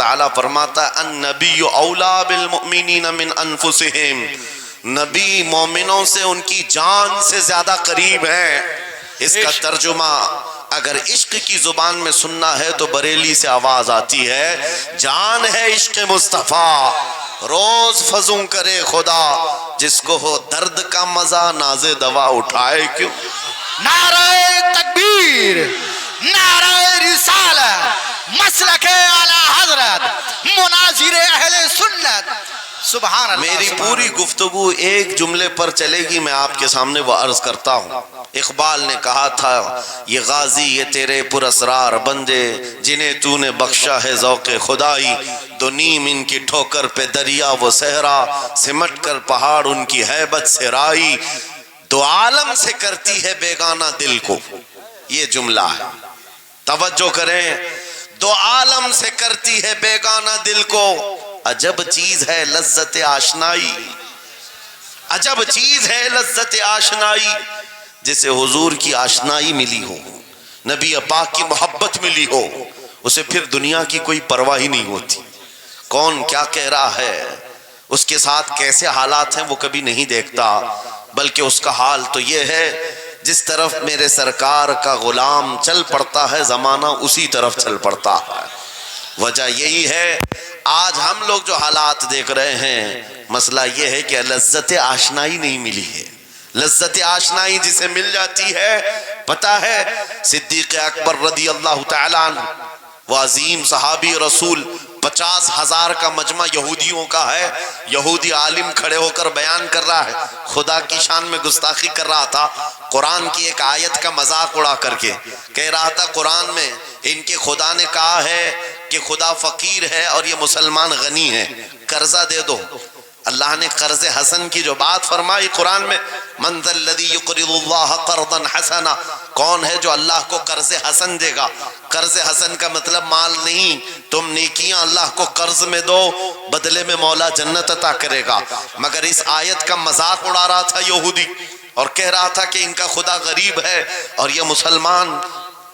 تعالیٰ فرماتا ہے النبی اولا بالمؤمنین من انفسہم، نبی مومنوں سے ان کی جان سے زیادہ قریب ہے۔ اس کا ترجمہ اگر عشق کی زبان میں سننا ہے تو بریلی سے آواز آتی ہے، جان ہے عشق مصطفیٰ روز فزوں کرے خدا، جس کو ہو درد کا مزہ ناز دوا اٹھائے کیوں۔ نعرہ تکبیر، نعرہ رسالت، مسلک اعلی حضرت، مناظر اہل سنت، سبحان اللہ۔ میری پوری گفتگو ایک جملے پر چلے گی، میں آپ کے سامنے وہ عرض کرتا ہوں۔ اقبال نے کہا تھا یہ غازی یہ تیرے پر اسرار بندے، جنہیں تو نے بخشا ہے ذوق خدائی، دو نیم ان کی ٹھوکر پہ دریا وہ صحرا، سمٹ کر پہاڑ ان کی ہیبت سے رائی، دو عالم سے کرتی ہے بیگانہ دل کو۔ یہ جملہ ہے، توجہ کریں، دو عالم سے کرتی ہے بیگانہ دل کو، عجب چیز ہے لذت آشنائی، عجب چیز ہے لذت آشنائی، جسے حضور کی آشنائی ملی ہو، نبی پاک کی محبت ملی ہو، اسے پھر دنیا کی کوئی پرواہ ہی نہیں ہوتی، کون کیا کہہ رہا ہے، اس کے ساتھ کیسے حالات ہیں وہ کبھی نہیں دیکھتا، بلکہ اس کا حال تو یہ ہے جس طرف میرے سرکار کا غلام چل پڑتا ہے زمانہ اسی طرف چل پڑتا ہے۔ وجہ یہی ہے آج ہم لوگ جو حالات دیکھ رہے ہیں، مسئلہ یہ ہے کہ لذت آشنائی نہیں ملی ہے۔ لذت آشنائی جسے مل جاتی ہے، پتہ ہے صدیق اکبر رضی اللہ تعالیٰ عنہ وہ عظیم صحابی رسول، 50,000 کا مجمع یہودیوں کا ہے، یہودی عالم کھڑے ہو کر بیان کر رہا ہے، خدا کی شان میں گستاخی کر رہا تھا، قرآن کی ایک آیت کا مذاق اڑا کر کے کہہ رہا تھا قرآن میں ان کے خدا نے کہا ہے کہ خدا فقیر ہے اور یہ مسلمان غنی ہے، قرضہ دے دو۔ اللہ نے قرض حسن کی جو بات فرمائی قرآن میں، من ذا الذی یقرض اللہ قرضا حسنا، کون ہے جو اللہ کو قرض حسن دے گا؟ قرض حسن کا مطلب مال نہیں، تم نیکیاں اللہ کو قرض میں دو، بدلے میں مولا جنت عطا کرے گا۔ مگر اس آیت کا مذاق اڑا رہا تھا یہودی اور کہہ رہا تھا کہ ان کا خدا غریب ہے اور یہ مسلمان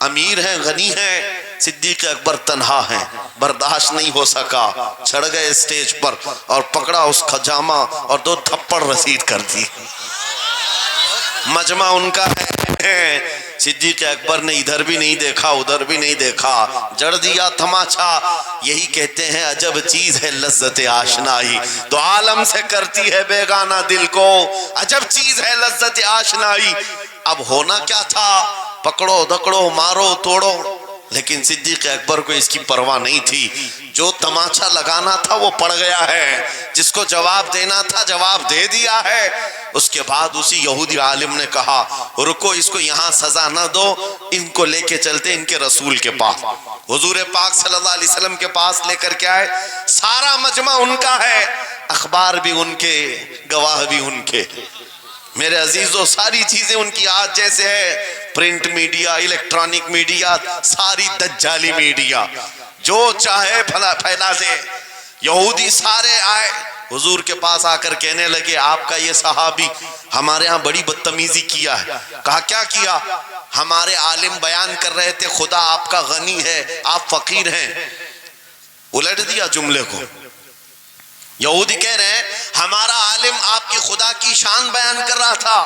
امیر ہیں غنی ہیں۔ صدیق اکبر تنہا ہیں، برداشت نہیں ہو سکا، چڑھ گئے اسٹیج پر اور پکڑا اس خجامہ اور 2 تھپڑ رسید کر دی۔ مجمع ان کا ہے، صدیق اکبر نے ادھر بھی نہیں دیکھا ادھر بھی نہیں دیکھا، جڑ دیا تماچا۔ یہی کہتے ہیں عجب چیز ہے لذت آشنائی، تو عالم سے کرتی ہے بیگانہ دل کو، عجب چیز ہے لذت آشنائی۔ اب ہونا کیا تھا، پکڑو دکڑو مارو توڑو، لیکن صدیق اکبر کو اس کی پرواہ نہیں تھی، جو تماچا لگانا تھا وہ پڑ گیا ہے، جس کو جواب دینا تھا جواب دے دیا ہے۔ اس کے بعد اسی یہودی عالم نے کہا رکو، اس کو یہاں سزا نہ دو، ان کو لے کے چلتے ان کے رسول کے پاس۔ حضور پاک صلی اللہ علیہ وسلم کے پاس لے کر کے آئے، سارا مجمع ان کا ہے، اخبار بھی ان کے، گواہ بھی ان کے۔ میرے عزیزوں ساری چیزیں ان کی آج جیسے ہے، پرنٹ میڈیا، الیکٹرانک میڈیا، ساری دجالی میڈیا، جو چاہے پھیلا دے۔ یہودی سارے آئے حضور کے پاس آ کر کہنے لگے آپ کا یہ صحابی ہمارے ہاں بڑی بدتمیزی کیا ہے۔ کہا کیا کیا؟ ہمارے عالم بیان کر رہے تھے خدا آپ کا غنی ہے آپ فقیر ہیں۔ الٹ دیا جملے کو، یہودی کہہ رہے ہیں ہمارا عالم آپ کی خدا کی شان بیان کر رہا تھا،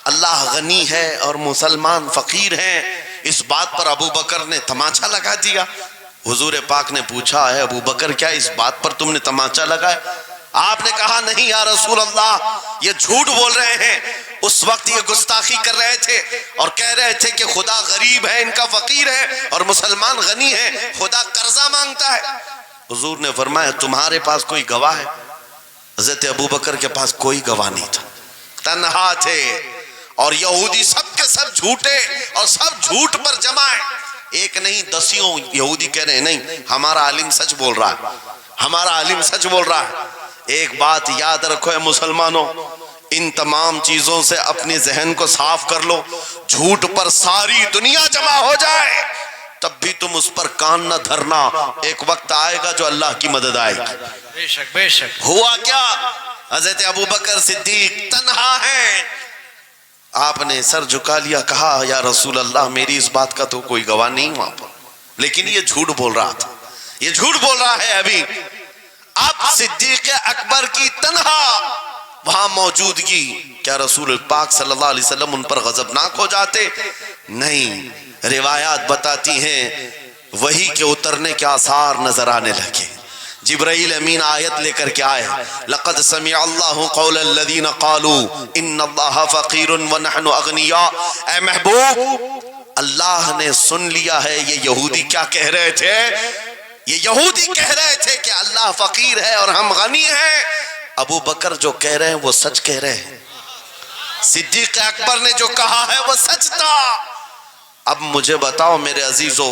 اللہ غنی ہے اور مسلمان فقیر ہیں۔ اس بات پر ابو بکر نے تماچا لگا دیا۔ حضور پاک نے پوچھا ہے ابو بکر کیا اس بات پر تم نے تماچا لگایا؟ آپ نے کہا نہیں یا رسول اللہ، یہ جھوٹ بول رہے ہیں، اس وقت یہ گستاخی کر رہے تھے اور کہہ رہے تھے کہ خدا غریب ہے ان کا فقیر ہے اور مسلمان غنی ہے، خدا قرضہ مانگتا ہے۔ حضور نے فرمایا تمہارے پاس کوئی گواہ ہے؟ حضرت ابو بکر کے پاس کوئی گواہ نہیں تھا، تنہا تھے، اور یہودی سب کے سب جھوٹے اور سب جھوٹ پر جمع ہے، ایک نہیں دسیوں یہودی کہہ رہے ہیں نہیں ہمارا عالم سچ بول رہا ہے، ہمارا عالم سچ بول رہا ہے۔ ایک بات یاد رکھو اے مسلمانوں، ان تمام چیزوں سے اپنے ذہن کو صاف کر لو، جھوٹ پر ساری دنیا جمع ہو جائے تب بھی تم اس پر کان نہ دھرنا، ایک وقت آئے گا جو اللہ کی مدد آئے گی۔ بے شک بے شک۔ ہوا کیا، حضرت ابو بکر صدیق تنہا ہیں، آپ نے سر جھکا لیا، کہا یا رسول اللہ میری اس بات کا تو کوئی گواہ نہیں وہاں پر، لیکن یہ جھوٹ بول رہا تھا، یہ جھوٹ بول رہا ہے ابھی. اب صدیق اکبر کی تنہا وہاں موجودگی، کیا رسول پاک صلی اللہ علیہ وسلم ان پر غضبناک ہو جاتے؟ نہیں. روایات بتاتی ہیں وحی کے اترنے کے آثار نظر آنے لگے. جبرائیل امین آیت لے کر کے آئے، لقد سمع اللہ قول الذین قالوا ان اللہ فقیر ونحن اغنیاء. اے محبوب، اللہ نے سن لیا ہے یہ یہودی کیا کہہ رہے تھے. یہ یہودی کہہ رہے تھے کہ اللہ فقیر ہے اور ہم غنی ہیں. ابو بکر جو کہہ رہے ہیں وہ سچ کہہ رہے ہیں. صدیق اکبر نے جو کہا ہے وہ سچ تھا. اب مجھے بتاؤ میرے عزیزو،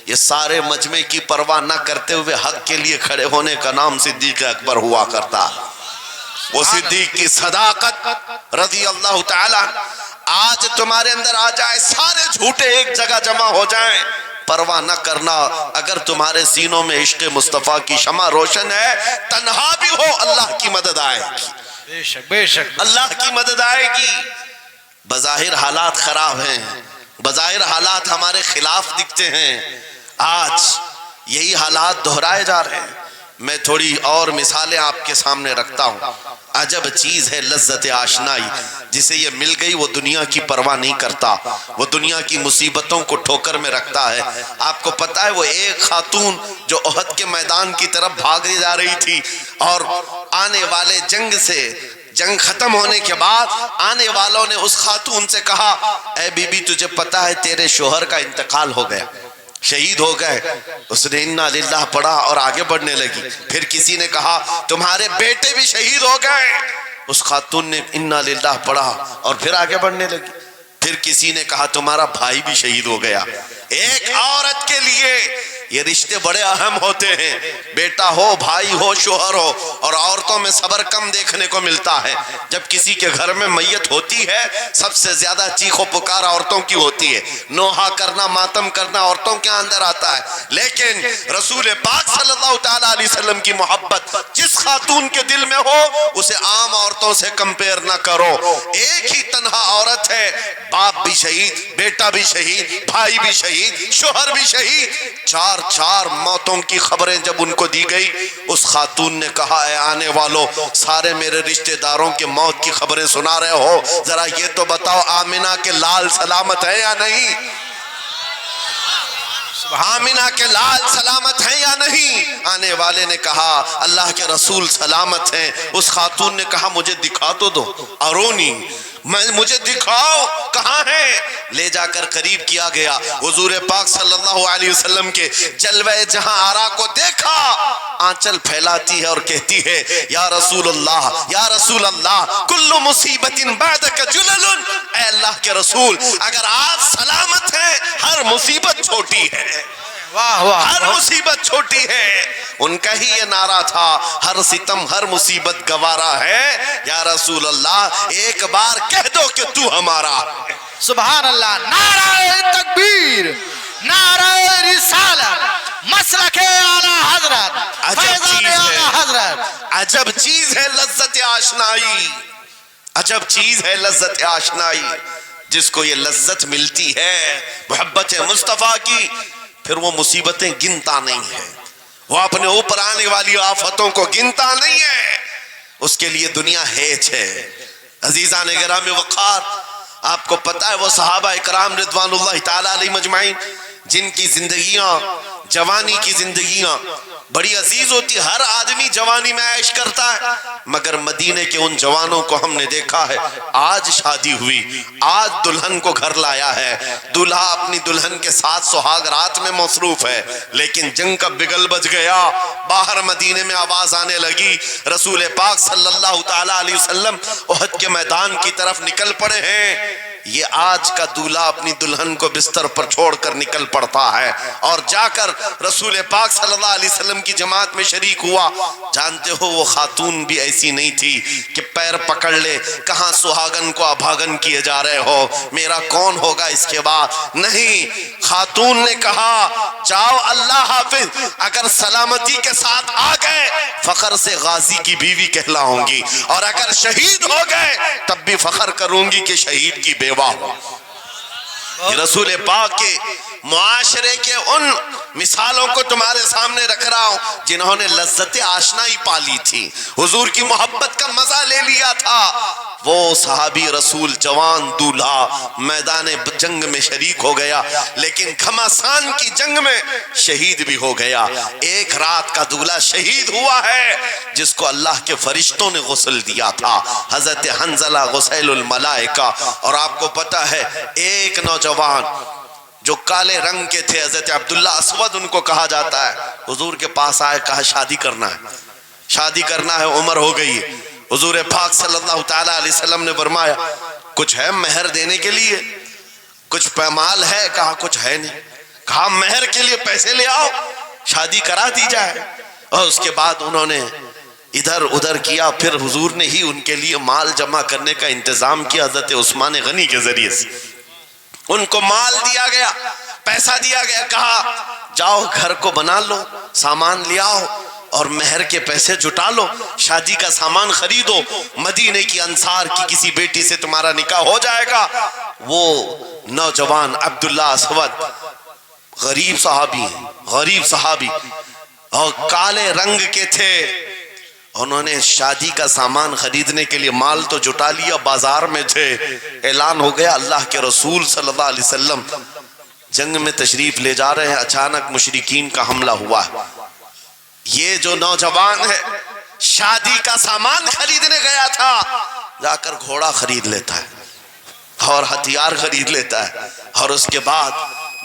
یہ سارے مجمع کی پرواہ نہ کرتے ہوئے حق کے لیے کھڑے ہونے کا نام صدیق اکبر ہوا کرتا. وہ صدیق کی صداقت رضی اللہ تعالی آج تمہارے اندر آ جائے، سارے جھوٹے ایک جگہ جمع ہو جائیں، پرواہ نہ کرنا. اگر تمہارے سینوں میں عشق مصطفیٰ کی شمع روشن ہے، تنہا بھی ہو اللہ کی مدد آئے گی. بے شک بے شک اللہ کی مدد آئے گی. بظاہر حالات خراب ہیں، بظاہر حالات ہمارے خلاف دکھتے ہیں. آج یہی حالات دہرائے جا رہے ہیں. میں تھوڑی اور مثالیں آپ کے سامنے رکھتا ہوں. عجب چیز ہے لذت آشنائی. جسے یہ مل گئی وہ دنیا کی پرواہ نہیں کرتا، وہ دنیا کی مصیبتوں کو ٹھوکر میں رکھتا ہے. آپ کو پتا ہے وہ ایک خاتون جو احد کے میدان کی طرف بھاگے جا رہی تھی، اور آنے والے جنگ ختم ہونے کے بعد آنے والوں نے اس خاتون سے کہا، اے بی بی تجھے پتا ہے تیرے شوہر کا انتقال ہو گیا، شہید ہو گئے. اس نے انا للہ پڑھا اور آگے بڑھنے لگی. پھر کسی نے کہا تمہارے بیٹے بھی شہید ہو گئے. اس خاتون نے انا للہ پڑھا اور پھر آگے بڑھنے لگی. پھر کسی نے کہا تمہارا بھائی بھی شہید ہو گیا. ایک عورت کے لیے یہ رشتے بڑے اہم ہوتے ہیں، بیٹا ہو، بھائی ہو، شوہر ہو. اور عورتوں میں صبر کم دیکھنے کو ملتا ہے. جب کسی کے گھر میں میت ہوتی ہے سب سے زیادہ چیخ و پکار عورتوں کی ہوتی ہے. نوحہ کرنا، ماتم کرنا عورتوں کے اندر آتا ہے. لیکن رسول پاک صلی اللہ تعالی علیہ وسلم کی محبت جس خاتون کے دل میں ہو اسے عام عورتوں سے کمپیر نہ کرو. ایک ہی تنہا عورت ہے، باپ بھی شہید، بیٹا بھی شہید، بھائی بھی شہید، شوہر بھی شہید. چار موتوں کی خبریں جب ان کو دی گئی، اس خاتون نے کہا اے آنے والوں، سارے میرے رشتہ داروں کے موت کی خبریں سنا رہے ہو، ذرا یہ تو بتاؤ آمنہ کے لال سلامت ہے یا نہیں؟ آمنہ کے لال سلامت ہیں یا نہیں؟ آنے والے نے کہا اللہ کے رسول سلامت ہیں. اس خاتون نے کہا مجھے دکھا تو دو، ارونی، مجھے دکھاؤ کہاں ہے. لے جا کر قریب کیا گیا. حضور پاک صلی اللہ علیہ وسلم کے جلوہ جہاں آرا کو دیکھا، آنچل پھیلاتی ہے اور کہتی ہے یا رسول اللہ، یا رسول اللہ، کل مصیبت بعدک جلل. اے اللہ کے رسول، اگر آپ سلامت ہیں ہر مصیبت چھوٹی ہے، واہ واہ، ہر مصیبت چھوٹی ہے. ان کا ہی یہ نعرہ تھا، ہر ستم ہر مصیبت گوارا ہے. یا رسول اللہ ایک بار کہہ دو کہ تو ہمارا. سبحان اللہ. نعرہ تکبیر، نعرہ رسالت، مسلک اعلی حضرت، فیضان اعلی حضرت. عجب چیز ہے لذت آشنائی، عجب چیز ہے لذت آشنائی. جس کو یہ لذت ملتی ہے محبت مصطفیٰ کی، پھر وہ مصیبتیں گنتا نہیں ہے، وہ اپنے اوپر آنے والی آفتوں کو گنتا نہیں ہے. اس کے لیے دنیا ہیچ ہے. عزیزان گرامی وقار، آپ کو پتا ہے وہ صحابہ اکرام رضوان اللہ تعالی علیہ مجمعین جن کی زندگیاں، جوانی کی زندگیاں بڑی عزیز ہوتی. ہر آدمی جوانی میں عیش کرتا ہے، مگر مدینے کے ان جوانوں کو ہم نے دیکھا ہے آج شادی ہوئی، آج دلہن کو گھر لایا ہے، دلہا اپنی دلہن کے ساتھ سہاگ رات میں مصروف ہے. لیکن جنگ کا بگل بج گیا، باہر مدینے میں آواز آنے لگی رسول پاک صلی اللہ تعالی علیہ وسلم احد کے میدان کی طرف نکل پڑے ہیں. یہ آج کا دولہا اپنی دلہن کو بستر پر چھوڑ کر نکل پڑتا ہے اور جا کر رسول پاک صلی اللہ علیہ وسلم کی جماعت میں شریک ہوا. جانتے ہو وہ خاتون بھی ایسی نہیں تھی کہ پیر پکڑ لے، کہاں سہاگن کو ابھاگن کیے جا رہے ہو، میرا کون ہوگا اس کے بعد. نہیں، خاتون نے کہا جاؤ اللہ حافظ، اگر سلامتی کے ساتھ آ گئے فخر سے غازی کی بیوی کہلاؤں گی، اور اگر شہید ہو گئے تب بھی فخر کروں گی کہ شہید کی بیوہ ہو. رسول پاک کے معاشرے کے ان مثالوں کو تمہارے سامنے رکھ رہا ہوں جنہوں نے لذت آشنائی پالی تھی، حضور کی محبت کا مزہ لے لیا تھا۔ وہ صحابی رسول جوان دولہا میدان جنگ میں شریک ہو گیا، لیکن گھمسان کی جنگ میں شہید بھی ہو گیا۔ ایک رات کا دولہا شہید ہوا ہے جس کو اللہ کے فرشتوں نے غسل دیا تھا، حضرت حنظلہ غسیل الملائکہ۔ اور آپ کو پتہ ہے ایک نوجوان جو کالے رنگ کے تھے، حضرت عبداللہ اسود ان کو کہا جاتا ہے، حضور کے پاس آئے، کہا شادی کرنا ہے، شادی کرنا ہے، عمر ہو گئی ہے۔ حضور پاک صلی اللہ تعالیٰ علیہ وسلم نے فرمایا کچھ ہے مہر دینے کے لیے، کچھ پیمال ہے؟ کہا کچھ ہے نہیں۔ کہا مہر کے لیے پیسے لے آؤ، شادی کرا دی جائے۔ اور اس کے بعد انہوں نے ادھر ادھر کیا، پھر حضور نے ہی ان کے لیے مال جمع کرنے کا انتظام کیا حضرت عثمان غنی کے ذریعے سے۔ ان کو مال دیا گیا، پیسہ دیا گیا، کہا جاؤ گھر کو بنا لو، سامان لے آؤ اور مہر کے پیسے جٹا لو، شادی کا سامان خریدو، مدینے کی انصار کی کسی بیٹی سے تمہارا نکاح ہو جائے گا۔ وہ نوجوان عبداللہ اسود غریب صحابی اور کالے رنگ کے تھے، انہوں نے شادی کا سامان خریدنے کے لیے مال تو جٹا لیا، بازار میں تھے، اعلان ہو گیا اللہ کے رسول صلی اللہ علیہ وسلم جنگ میں تشریف لے جا رہے ہیں، اچانک مشرکین کا حملہ ہوا ہے۔ یہ جو نوجوان ہے شادی کا سامان خریدنے گیا تھا، جا کر گھوڑا خرید لیتا ہے اور ہتھیار خرید لیتا ہے، اور اس کے بعد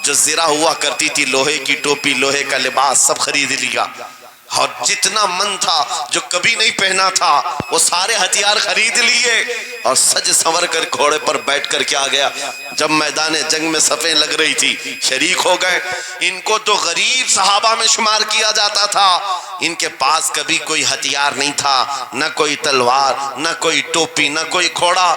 جو زرہ ہوا کرتی تھی، لوہے کی ٹوپی، لوہے کا لباس سب خرید لیا، اور جتنا من تھا جو کبھی نہیں پہنا تھا وہ سارے ہتھیار خرید لیے، اور سج سنور کر گھوڑے پر بیٹھ کر کے آ گیا۔ جب میدان جنگ میں صفیں لگ رہی تھی شریک ہو گئے۔ ان کو تو غریب صحابہ میں شمار کیا جاتا تھا، ان کے پاس کبھی کوئی ہتھیار نہیں تھا، نہ کوئی تلوار، نہ کوئی ٹوپی، نہ کوئی گھوڑا۔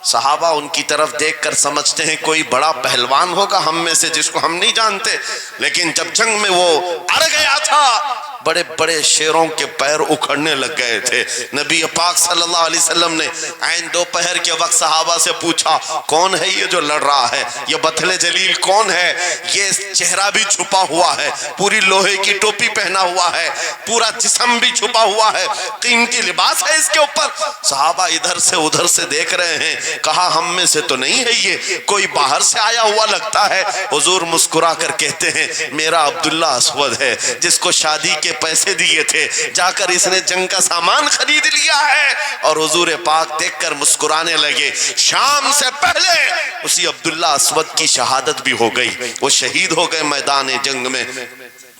صحابہ ان کی طرف دیکھ کر سمجھتے ہیں کوئی بڑا پہلوان ہوگا ہم میں سے جس کو ہم نہیں جانتے، لیکن جب جنگ میں وہ اڑ گیا تھا بڑے بڑے شیروں کے پیر اکھڑنے لگ گئے تھے۔ نبی پاک صلی اللہ علیہ وسلم نے عین دوپہر کے وقت صحابہ سے پوچھا کون ہے یہ جو لڑ رہا ہے، یہ بطل جلیل کون ہے؟ یہ چہرہ بھی چھپا ہوا ہے، پوری لوہے کی ٹوپی پہنا ہوا ہے، پورا جسم بھی چھپا ہوا ہے، قیمتی لباس ہے اس کے اوپر۔ صحابہ ادھر سے ادھر سے دیکھ رہے ہیں، کہا ہم میں سے تو نہیں ہے، یہ کوئی باہر سے آیا ہوا لگتا ہے۔ حضور مسکرا کر کہتے ہیں میرا عبداللہ اسود ہے جس کو شادی کے پیسے دیے تھے، جا کر اس نے جنگ کا سامان خرید لیا ہے۔ اور حضور پاک دیکھ کر مسکرانے لگے۔ شام سے پہلے اسی عبداللہ اسود کی شہادت بھی ہو گئی، وہ شہید ہو گئے میدان جنگ میں۔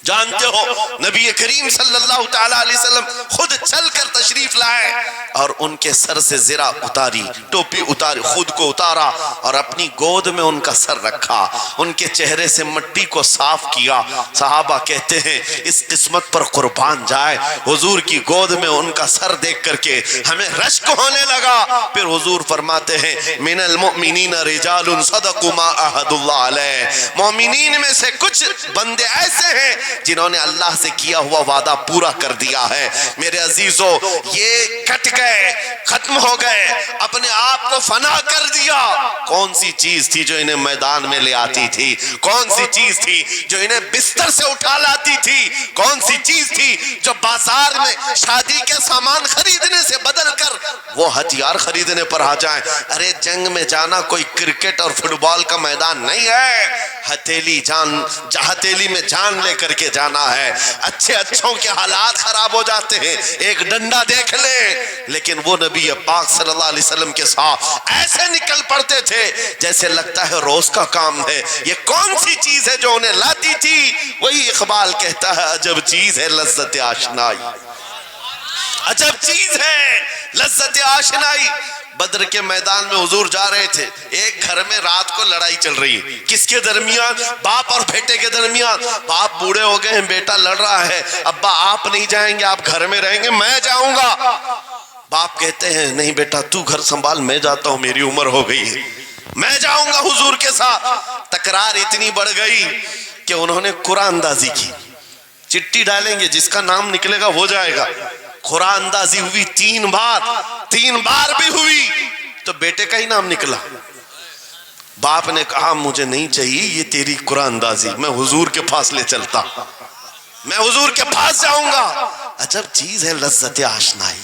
جانتے ہو نبی کریم صلی اللہ تعالیٰ علیہ وسلم خود چل کر تشریف لائے اور ان کے سر سے زرہ اتاری، ٹوپی اتاری، خود کو اتارا اور اپنی گود میں ان کا سر رکھا، ان کے چہرے سے مٹی کو صاف کیا۔ صحابہ کہتے ہیں اس قسمت پر قربان جائے، حضور کی گود میں ان کا سر دیکھ کر کے ہمیں رشک ہونے لگا۔ پھر حضور فرماتے ہیں من المؤمنین رجال صدقوا ما عاہدوا اللہ علیہ، مومنین میں سے کچھ بندے ایسے ہیں جنہوں نے اللہ سے کیا ہوا وعدہ پورا کر دیا ہے۔ میرے عزیزو یہ کٹ گئے، ختم ہو گئے، اپنے آپ کو فنا کر دیا۔ کون سی چیز تھی جو انہیں میدان میں لے آتی تھی؟ کون سی چیز تھی جو انہیں بستر سے اٹھا لاتی تھی؟ کون سی چیز تھی جو بازار میں شادی کے سامان خریدنے سے بدل کر وہ ہتھیار خریدنے پر آ جائیں؟ ارے جنگ میں جانا کوئی کرکٹ اور فٹ بال کا میدان نہیں ہے، ہتھیلی میں جان لے کر کے جانا ہے۔ اچھوں کے حالات خراب ہو جاتے ہیں، ایک ڈنڈا دیکھ لے، لیکن وہ نبی پاک صلی اللہ علیہ وسلم کے ساتھ ایسے نکل پڑتے تھے جیسے لگتا ہے روز کا کام ہے۔ یہ کون سی چیز ہے جو انہیں لاتی تھی؟ وہی اقبال کہتا ہے عجب چیز ہے لذت آشنائی، عجب چیز ہے لذت آشنائی۔ بدر کے میدان میں حضور جا رہے تھے، ایک گھر میں رات کو لڑائی چل رہی ہے، کس کے درمیان؟ باپ اور بیٹے کے درمیان۔ باپ بوڑھے ہو گئے ہیں، بیٹا لڑ رہا ہے، ابا آپ نہیں جائیں گے، آپ گھر میں رہیں گے، میں جاؤں گا۔ باپ کہتے ہیں نہیں بیٹا تو گھر سنبھال، میں جاتا ہوں، میری عمر ہو گئی ہے، میں جاؤں گا حضور کے ساتھ۔ تکرار اتنی بڑھ گئی کہ انہوں نے قرآن اندازی کی، چٹی ڈالیں گے جس کا نام نکلے گا ہو جائے گا۔ قرآن اندازی ہوئی تین بار بھی ہوئی تو بیٹے کا ہی نام نکلا، باپ نے کہا مجھے نہیں چاہیے یہ تیری قرآن اندازی، میں حضور کے پاس لے چلتا، میں حضور کے پاس جاؤں گا۔ عجب چیز ہے لذت آشنائی،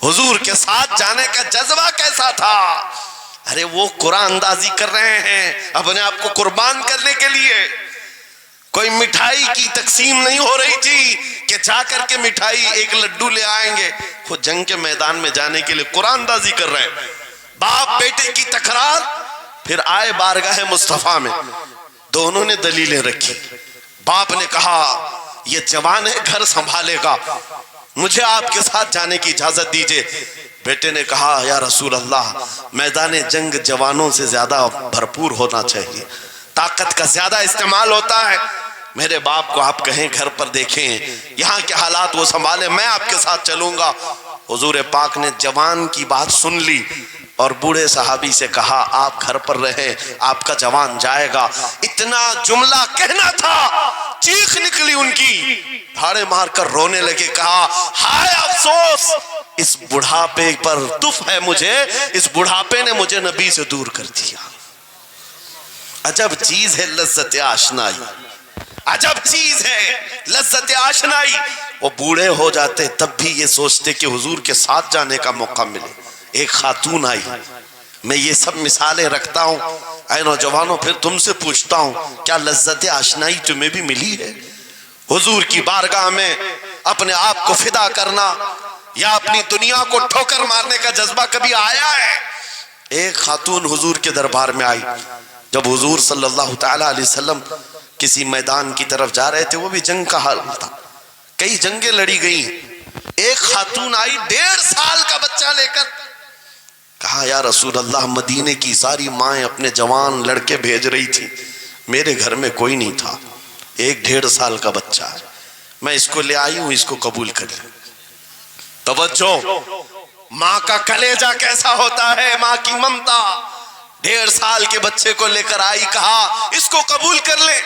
حضور کے ساتھ جانے کا جذبہ کیسا تھا۔ ارے وہ قرآن اندازی کر رہے ہیں اپنے آپ کو قربان کرنے کے لیے، کوئی مٹھائی کی تقسیم نہیں ہو رہی تھی کہ جا کر کے مٹھائی ایک لڈو لے آئیں گے، خود جنگ کے میدان میں جانے کے لیے قرآن اندازی کر رہے ہیں۔ باپ بیٹے کی تکرار، پھر آئے بارگاہ مصطفیٰ میں، دونوں نے دلیلیں رکھی۔ باپ نے کہا یہ جوان ہے گھر سنبھالے گا، مجھے آپ کے ساتھ جانے کی اجازت دیجئے۔ بیٹے نے کہا یا رسول اللہ میدان جنگ جوانوں سے زیادہ بھرپور ہونا چاہیے، طاقت کا زیادہ استعمال ہوتا ہے، میرے باپ کو آپ کہیں گھر پر دیکھیں یہاں کے حالات وہ سنبھالے، میں آپ کے ساتھ چلوں گا۔ حضور پاک نے جوان کی بات سن لی اور بوڑھے صحابی سے کہا آپ گھر پر رہیں، آپ کا جوان جائے گا۔ اتنا جملہ کہنا تھا، چیخ نکلی ان کی، پھاڑے مار کر رونے لگے، کہا ہائے افسوس اس بڑھاپے پر تف ہے مجھے، اس بڑھاپے نے مجھے نبی سے دور کر دیا۔ عجب چیز ہے لذت آشنائی، عجب چیز ہے لذت آشنائی۔ وہ بوڑھے ہو جاتے تب بھی یہ سوچتے کہ حضور کے ساتھ جانے کا موقع ملے۔ ایک خاتون آئی، میں یہ سب مثالیں رکھتا ہوں اے نوجوانوں، پھر تم سے پوچھتا ہوں کیا لذت آشنائی تمہیں بھی ملی ہے؟ حضور کی بارگاہ میں اپنے آپ کو فدا کرنا یا اپنی دنیا کو ٹھوکر مارنے کا جذبہ کبھی آیا ہے؟ ایک خاتون حضور کے دربار میں آئی، جب حضور صلی اللہ تعالی علیہ وسلم کسی میدان کی طرف جا رہے تھے، وہ بھی جنگ کا حال تھا، کئی جنگیں لڑی گئی، ایک خاتون آئی 1.5 سال کا بچہ لے کر، کہا یا رسول اللہ مدینے کی ساری مائیں اپنے جوان لڑکے بھیج رہی تھی، میرے گھر میں کوئی نہیں تھا، ایک 1.5 سال کا بچہ ہے، میں اس کو لے آئی ہوں، اس کو قبول کر لیں۔ توجہ، ماں کا کلیجہ کیسا ہوتا ہے، ماں کی ممتا، 1.5 سال کے بچے کو لے کر آئی، کہا اس کو قبول کر لیں۔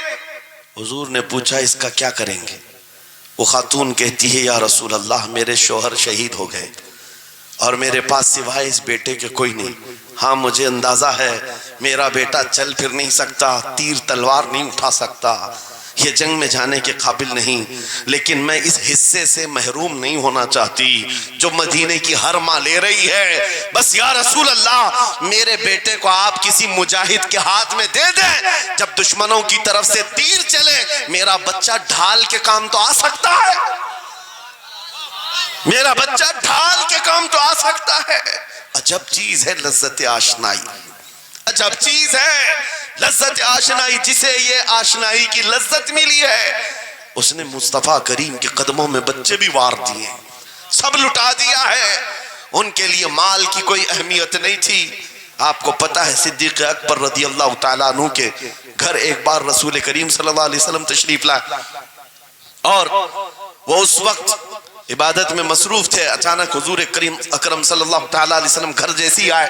حضور نے پوچھا اس کا کیا کریں گے؟ وہ خاتون کہتی ہے یا رسول اللہ میرے شوہر شہید ہو گئے اور میرے پاس سوائے اس بیٹے کے کوئی نہیں، ہاں مجھے اندازہ ہے میرا بیٹا چل پھر نہیں سکتا، تیر تلوار نہیں اٹھا سکتا، یہ جنگ میں جانے کے قابل نہیں، لیکن میں اس حصے سے محروم نہیں ہونا چاہتی جو مدینے کی ہر ماں لے رہی ہے، بس یا رسول اللہ میرے بیٹے کو آپ کسی مجاہد کے ہاتھ میں دے دیں، جب دشمنوں کی طرف سے تیر چلے میرا بچہ ڈھال کے کام تو آ سکتا ہے، میرا بچہ ڈھال کے کام تو آ سکتا ہے۔ عجب چیز ہے لذت آشنائی، عجب چیز ہے لذت آشنائی، جسے یہ آشنائی کی لذت ملی ہے اس نے مصطفیٰ کریم کے قدموں میں بچے بھی وار دیے، سب لٹا دیا ہے، ان کے لیے مال کی کوئی اہمیت نہیں تھی۔ آپ کو پتا ہے صدیق اکبر رضی اللہ تعالیٰ عنہ کے گھر ایک بار رسول کریم صلی اللہ علیہ وسلم تشریف لائے اور وہ اس وقت عبادت میں مصروف تھے، اچانک حضور کریم اکرم صلی اللہ تعالیٰ علیہ وسلم گھر جیسی آئے،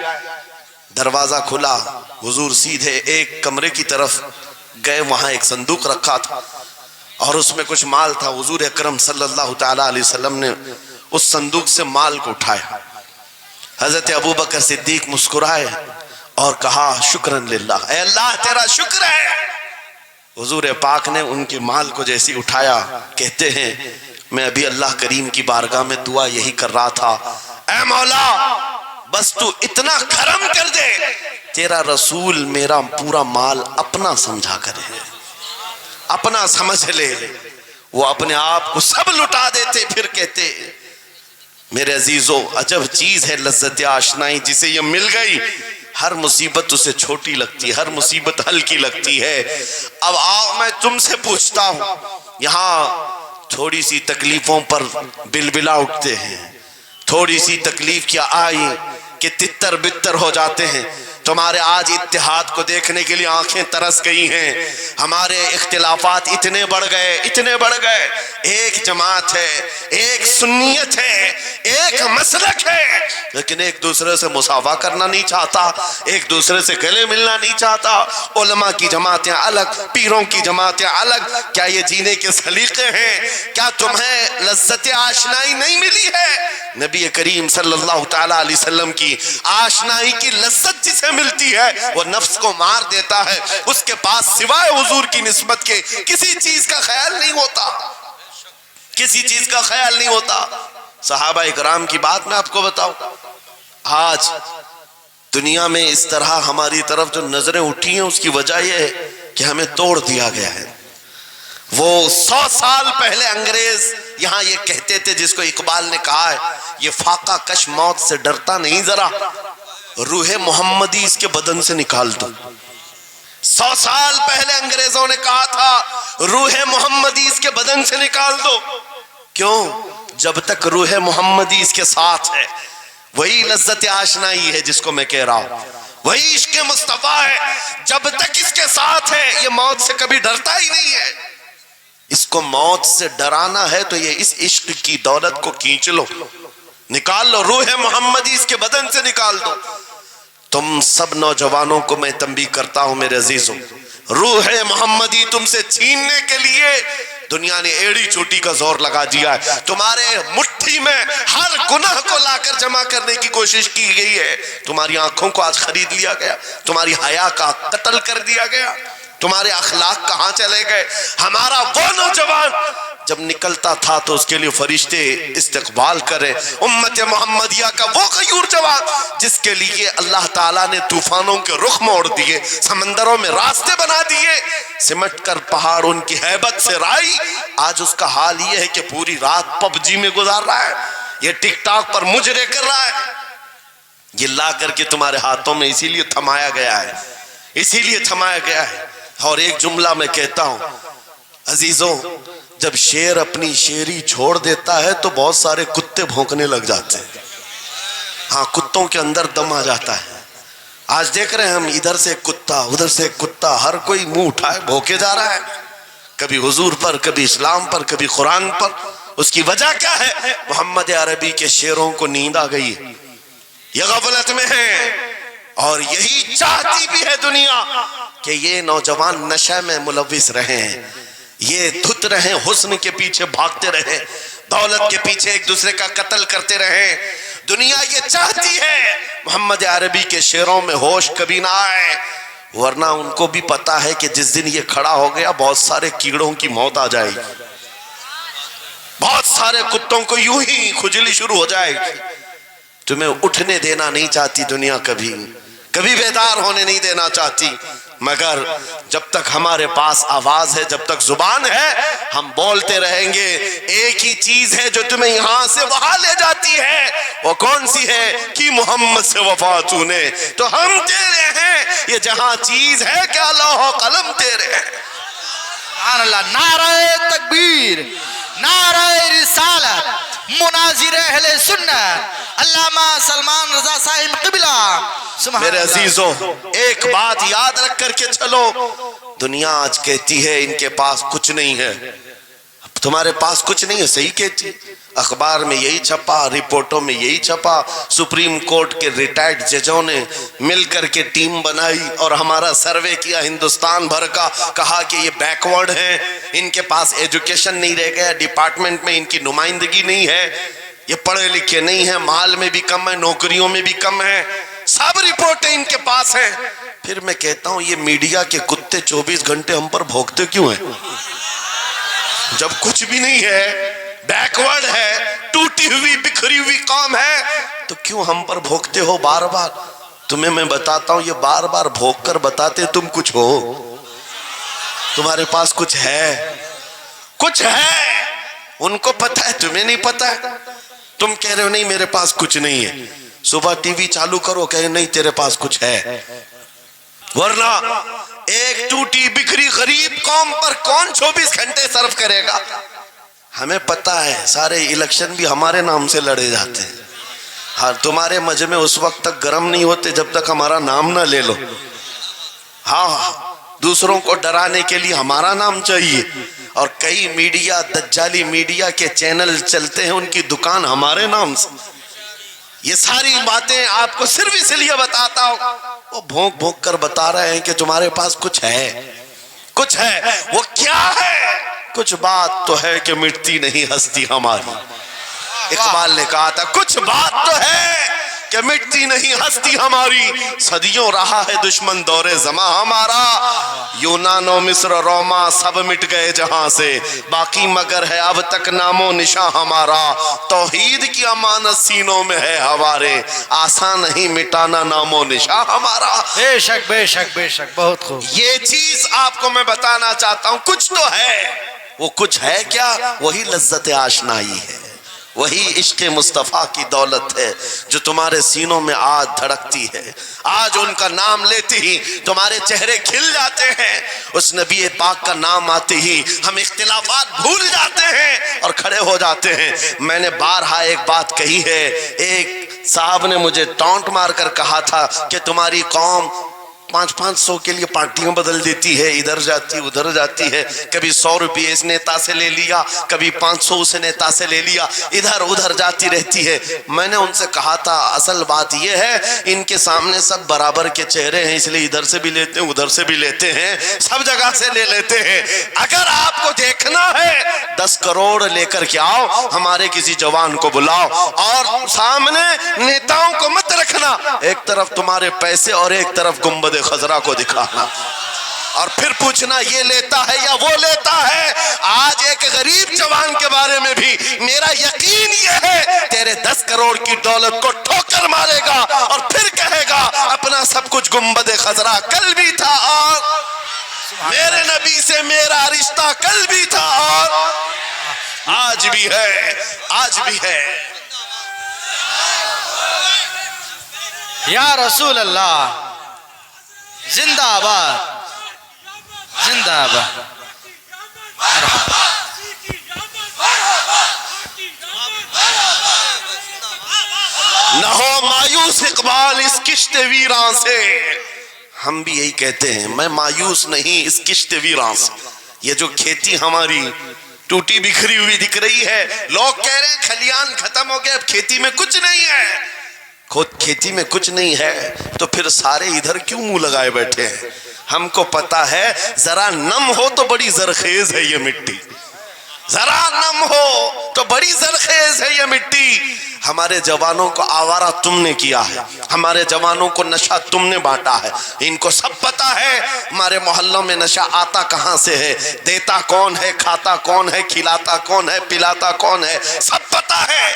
دروازہ کھلا، حضور سیدھے ایک کمرے کی طرف گئے، وہاں ایک صندوق رکھا تھا اور اس میں کچھ مال تھا، حضور اکرم صلی اللہ تعالیٰ علیہ وسلم نے اس صندوق سے مال کو اٹھایا، حضرت ابوبکر صدیق مسکرائے اور کہا شکرن للہ، اے اللہ تیرا شکر ہے۔ حضور پاک نے ان کے مال کو جیسی اٹھایا، کہتے ہیں میں ابھی اللہ کریم کی بارگاہ میں دعا یہی کر رہا تھا، اے مولا بس تو اتنا کرم کر دے تیرا رسول میرا پورا مال اپنا سمجھا کرے، اپنا سمجھ لے۔ وہ اپنے آپ کو سب لٹا دیتے، پھر کہتے میرے عزیزو عجب چیز ہے لذت آشنائی، جسے یہ مل گئی ہر مصیبت اسے چھوٹی لگتی، ہر مصیبت ہلکی لگتی ہے۔ اب آؤ میں تم سے پوچھتا ہوں، یہاں تھوڑی سی تکلیفوں پر بلبلا اٹھتے ہیں، تھوڑی سی تکلیف کیا آئی کہ تتر بتر ہو جاتے ہیں، تمہارے آج اتحاد کو دیکھنے کے لیے آنکھیں ترس گئی ہیں، ہمارے اختلافات اتنے بڑھ گئے، ایک جماعت ہے، ایک سنیت ہے، ایک مسلک ہے، لیکن ایک دوسرے سے مساوا کرنا نہیں چاہتا، ایک دوسرے سے گلے ملنا نہیں چاہتا، علماء کی جماعتیں الگ، پیروں کی جماعتیں الگ، کیا یہ جینے کے سلیقے ہیں؟ کیا تمہیں لذت آشنائی نہیں ملی ہے؟ نبی کریم صلی اللہ تعالیٰ علیہ وسلم کی آشنائی کی لذت جسے ملتی ہے وہ نفس کو مار دیتا ہے. اس کے پاس سوائے حضور کی نسبت کے کسی چیز کا خیال نہیں ہوتا, کسی چیز کا خیال نہیں ہوتا. صحابہ اکرام کی بات میں آپ کو بتاؤں, آج دنیا میں اس طرح ہماری طرف جو نظریں اٹھی ہیں اس کی وجہ یہ ہے کہ ہمیں توڑ دیا گیا ہے. وہ 100 سال پہلے انگریز یہاں یہ کہتے تھے, جس کو اقبال نے کہا ہے یہ فاقہ کش موت سے ڈرتا نہیں ذرا, روح محمدی اس کے بدن سے نکال دو. 100 سال پہلے انگریزوں نے کہا تھا روح محمدی اس کے بدن سے نکال دو. کیوں؟ جب تک روح محمدی اس کے ساتھ ہے وہی لذت آشنائی ہے جس کو میں کہہ رہا ہوں, وہی عشق مصطفیٰ ہے. جب تک اس کے ساتھ ہے یہ موت سے کبھی ڈرتا ہی نہیں ہے. اس کو موت سے ڈرانا ہے تو یہ اس عشق کی دولت کو کھینچ لو, نکال لو, روح محمدی اس کے بدن سے نکال دو. تم سب نوجوانوں کو میں تنبیہ کرتا ہوں میرے عزیزوں, روح محمدی تم سے چھیننے کے لیے دنیا نے ایڑی چوٹی کا زور لگا دیا ہے. تمہارے مٹھی میں ہر گناہ کو لا کر جمع کرنے کی کوشش کی گئی ہے. تمہاری آنکھوں کو آج خرید لیا گیا, تمہاری حیا کا قتل کر دیا گیا, تمہارے اخلاق کہاں چلے گئے. ہمارا وہ نوجوان جب نکلتا تھا تو اس کے لیے فرشتے استقبال کرے. امت محمدیہ کا وہ غیور جوان جس کے لیے اللہ تعالیٰ نے طوفانوں کے رخ موڑ دیے, سمندروں میں راستے بنا دیے, سمٹ کر پہاڑ ان کی ہیبت سے رائی. آج اس کا حال یہ ہے کہ پوری رات پب جی میں گزار رہا ہے, یہ ٹک ٹاک پر مجرے کر رہا ہے. یہ لا کر کے تمہارے ہاتھوں میں اسی لیے تھمایا گیا ہے, اسی لیے تھمایا گیا ہے. اور ایک جملہ میں کہتا ہوں عزیزوں, جب شیر اپنی شیری چھوڑ دیتا ہے تو بہت سارے کتے بھونکنے لگ جاتے ہیں. ہاں, کتوں کے اندر دم آ جاتا ہے. آج دیکھ رہے ہیں ہم, ادھر سے ایک کتا, ادھر سے ایک کتا, ہر کوئی منہ اٹھائے بھونکے جا رہا ہے, کبھی حضور پر, کبھی اسلام پر, کبھی قرآن پر. اس کی وجہ کیا ہے؟ محمد عربی کے شیروں کو نیند آ گئی ہے, یہ غفلت میں ہے. اور یہی چاہتی بھی ہے دنیا کہ یہ نوجوان نشے میں ملوث رہے ہیں, یہ دھت رہیں, حسن کے پیچھے بھاگتے رہیں, دولت کے پیچھے ایک دوسرے کا قتل کرتے رہیں. دنیا یہ چاہتی ہے محمد عربی کے شعروں میں ہوش کبھی نہ آئے, ورنہ ان کو بھی پتا ہے کہ جس دن یہ کھڑا ہو گیا بہت سارے کیڑوں کی موت آ جائے گی, بہت سارے کتوں کو یوں ہی کھجلی شروع ہو جائے گی. تمہیں اٹھنے دینا نہیں چاہتی دنیا, کبھی کبھی بیدار ہونے نہیں دینا چاہتی. مگر جب تک ہمارے پاس آواز ہے, جب تک زبان ہے, ہم بولتے رہیں گے. ایک ہی چیز ہے جو تمہیں یہاں سے وہاں لے جاتی ہے, وہ کون سی ہے؟ کہ محمد سے وفا تو نے, تو ہم تیرے ہیں. یہ جہاں چیز ہے کیا لوح و قلم تیرے ہیں. سبحان اللہ. نعرہ تکبیر, نعرہ رسالت, مناظر اہل سنت علامہ سلمان رضا صاحب قبلہ. میرے عزیزوں, ایک بات یاد رکھ کر کے چلو, دنیا آج کہتی ہے ان کے پاس کچھ نہیں ہے. تمہارے پاس کچھ نہیں ہے, صحیح کہتی, اخبار میں یہی چھپا, رپورٹوں میں یہی چھپا. سپریم کورٹ کے ریٹائرڈ ججوں نے مل کر کے ٹیم بنائی اور ہمارا سروے کیا ہندوستان بھر کا, کہا کہ یہ بیکورڈ ہیں, ان کے پاس ایجوکیشن نہیں رہ گیا, ڈپارٹمنٹ میں ان کی نمائندگی نہیں ہے, یہ پڑھے لکھے نہیں ہیں, مال میں بھی کم ہے, نوکریوں میں بھی کم ہے, سب رپورٹیں ان کے پاس ہیں. پھر میں کہتا ہوں یہ میڈیا کے کتے 24 گھنٹے ہم پر بھونکتے کیوں ہیں؟ جب کچھ بھی نہیں ہے, بیکورڈ ہے, ٹوٹی ہوئی بکھری ہوئی قوم ہے, تو کیوں ہم پر بھونکتے ہو بار بار؟ تمہیں میں بتاتا ہوں, یہ بار بار بھونک کر بتاتے تم کچھ ہو, تمہارے پاس کچھ ہے, کچھ ہے. ان کو پتہ ہے, تمہیں نہیں پتہ ہے. تم کہہ رہے ہو نہیں میرے پاس کچھ نہیں ہے, صبح ٹی وی چالو کرو, کہے نہیں تیرے پاس کچھ ہے. ورنہ ایک ٹوٹی بکھری غریب قوم پر کون 24 گھنٹے صرف کرے گا؟ ہمیں پتہ ہے سارے الیکشن بھی ہمارے نام سے لڑے جاتے ہیں. ہاں, تمہارے مجمع اس وقت تک گرم نہیں ہوتے جب تک ہمارا نام نہ لے لو. ہاں, دوسروں کو ڈرانے کے لیے ہمارا نام چاہیے, اور کئی میڈیا, دجالی میڈیا کے چینل چلتے ہیں, ان کی دکان ہمارے نام سے. یہ ساری باتیں آپ کو صرف اس لیے بتاتا ہوں, وہ بھونک بھونک کر بتا رہے ہیں کہ تمہارے پاس کچھ ہے, کچھ ہے. وہ کیا ہے؟ کچھ بات تو ہے کہ مٹتی نہیں ہستی ہماری. اقبال نے کہا تھا کچھ بات تو ہے کہ مٹتی نہیں ہستی ہماری، صدیوں رہا ہے دشمن دور زماں ہمارا، یونان و مصر روما سب مٹ گئے جہاں سے، باقی مگر ہے اب تک نام و نشاں ہمارا، توحید کی امانت سینوں میں ہے ہمارے، آسان نہیں مٹانا نام و نشاں ہمارا۔ بے شک بے شک بے شک، بہت خوب۔ یہ چیز آپ کو میں بتانا چاہتا ہوں، کچھ تو ہے، وہ کچھ ہے کیا؟ وہی لذت آشنائی ہے، وہی عشق مصطفیٰ کی دولت ہے جو تمہارے سینوں میں آج دھڑکتی ہے۔ آج ان کا نام لیتے ہی تمہارے چہرے کھل جاتے ہیں، اس نبی پاک کا نام آتے ہی ہم اختلافات بھول جاتے ہیں اور کھڑے ہو جاتے ہیں۔ میں نے بارہا ایک بات کہی ہے، ایک صاحب نے مجھے ٹونٹ مار کر کہا تھا کہ تمہاری قوم 500 کے لیے پارٹیوں بدل دیتی ہے، ادھر جاتی ادھر جاتی ہے، کبھی 100 روپے اس نیتا سے لے لیا، کبھی 500 اس نیتا سے لے لیا، ادھر ادھر جاتی رہتی ہے۔ میں نے ان سے کہا تھا اصل بات یہ ہے ان کے سامنے سب برابر کے چہرے ہیں، اس لیے ادھر سے بھی لیتے ہیں ادھر سے بھی لیتے ہیں، سب جگہ سے لے لیتے ہیں۔ اگر آپ کو دیکھنا ہے 10 کروڑ لے کر کے آؤ، ہمارے کسی جوان کو بلاؤ اور سامنے نیتاؤں کو مت رکھنا، ایک طرف تمہارے پیسے اور ایک طرف گنبد خضرا کو دکھانا، اور پھر پوچھنا یہ لیتا ہے یا وہ لیتا ہے۔ آج ایک غریب جوان کے بارے میں بھی میرا یقین یہ ہے تیرے 10 کروڑ کی دولت کو ٹھوکر مارے گا اور پھر کہے گا اپنا سب کچھ گنبد خضرا کل بھی تھا اور میرے نبی سے میرا رشتہ کل بھی تھا اور آج بھی ہے، آج بھی ہے۔ یا رسول اللہ، زندہ آباد، زندہ آباد۔ نہ ہو مایوس اقبال اس کشت ویراں سے، ہم بھی یہی کہتے ہیں میں مایوس نہیں اس کشت ویراں سے۔ یہ جو کھیتی ہماری ٹوٹی بکھری ہوئی دکھ رہی ہے، لوگ کہہ رہے ہیں کھلیان ختم ہو گئے، اب کھیتی میں کچھ نہیں ہے۔ خود کھیتی میں کچھ نہیں ہے تو پھر سارے ادھر کیوں منہ لگائے بیٹھے ہیں؟ ہم کو پتا ہے ذرا نم ہو تو بڑی زرخیز ہے یہ مٹی، ذرا نم ہو تو بڑی زرخیز ہے یہ مٹی۔ ہمارے جوانوں کو آوارہ تم نے کیا ہے، ہمارے جوانوں کو نشہ تم نے بانٹا ہے، ان کو سب پتا ہے ہمارے محلوں میں نشہ آتا کہاں سے ہے، دیتا کون ہے، کھاتا کون ہے، کھلاتا کون ہے، پلاتا کون ہے، سب پتا ہے۔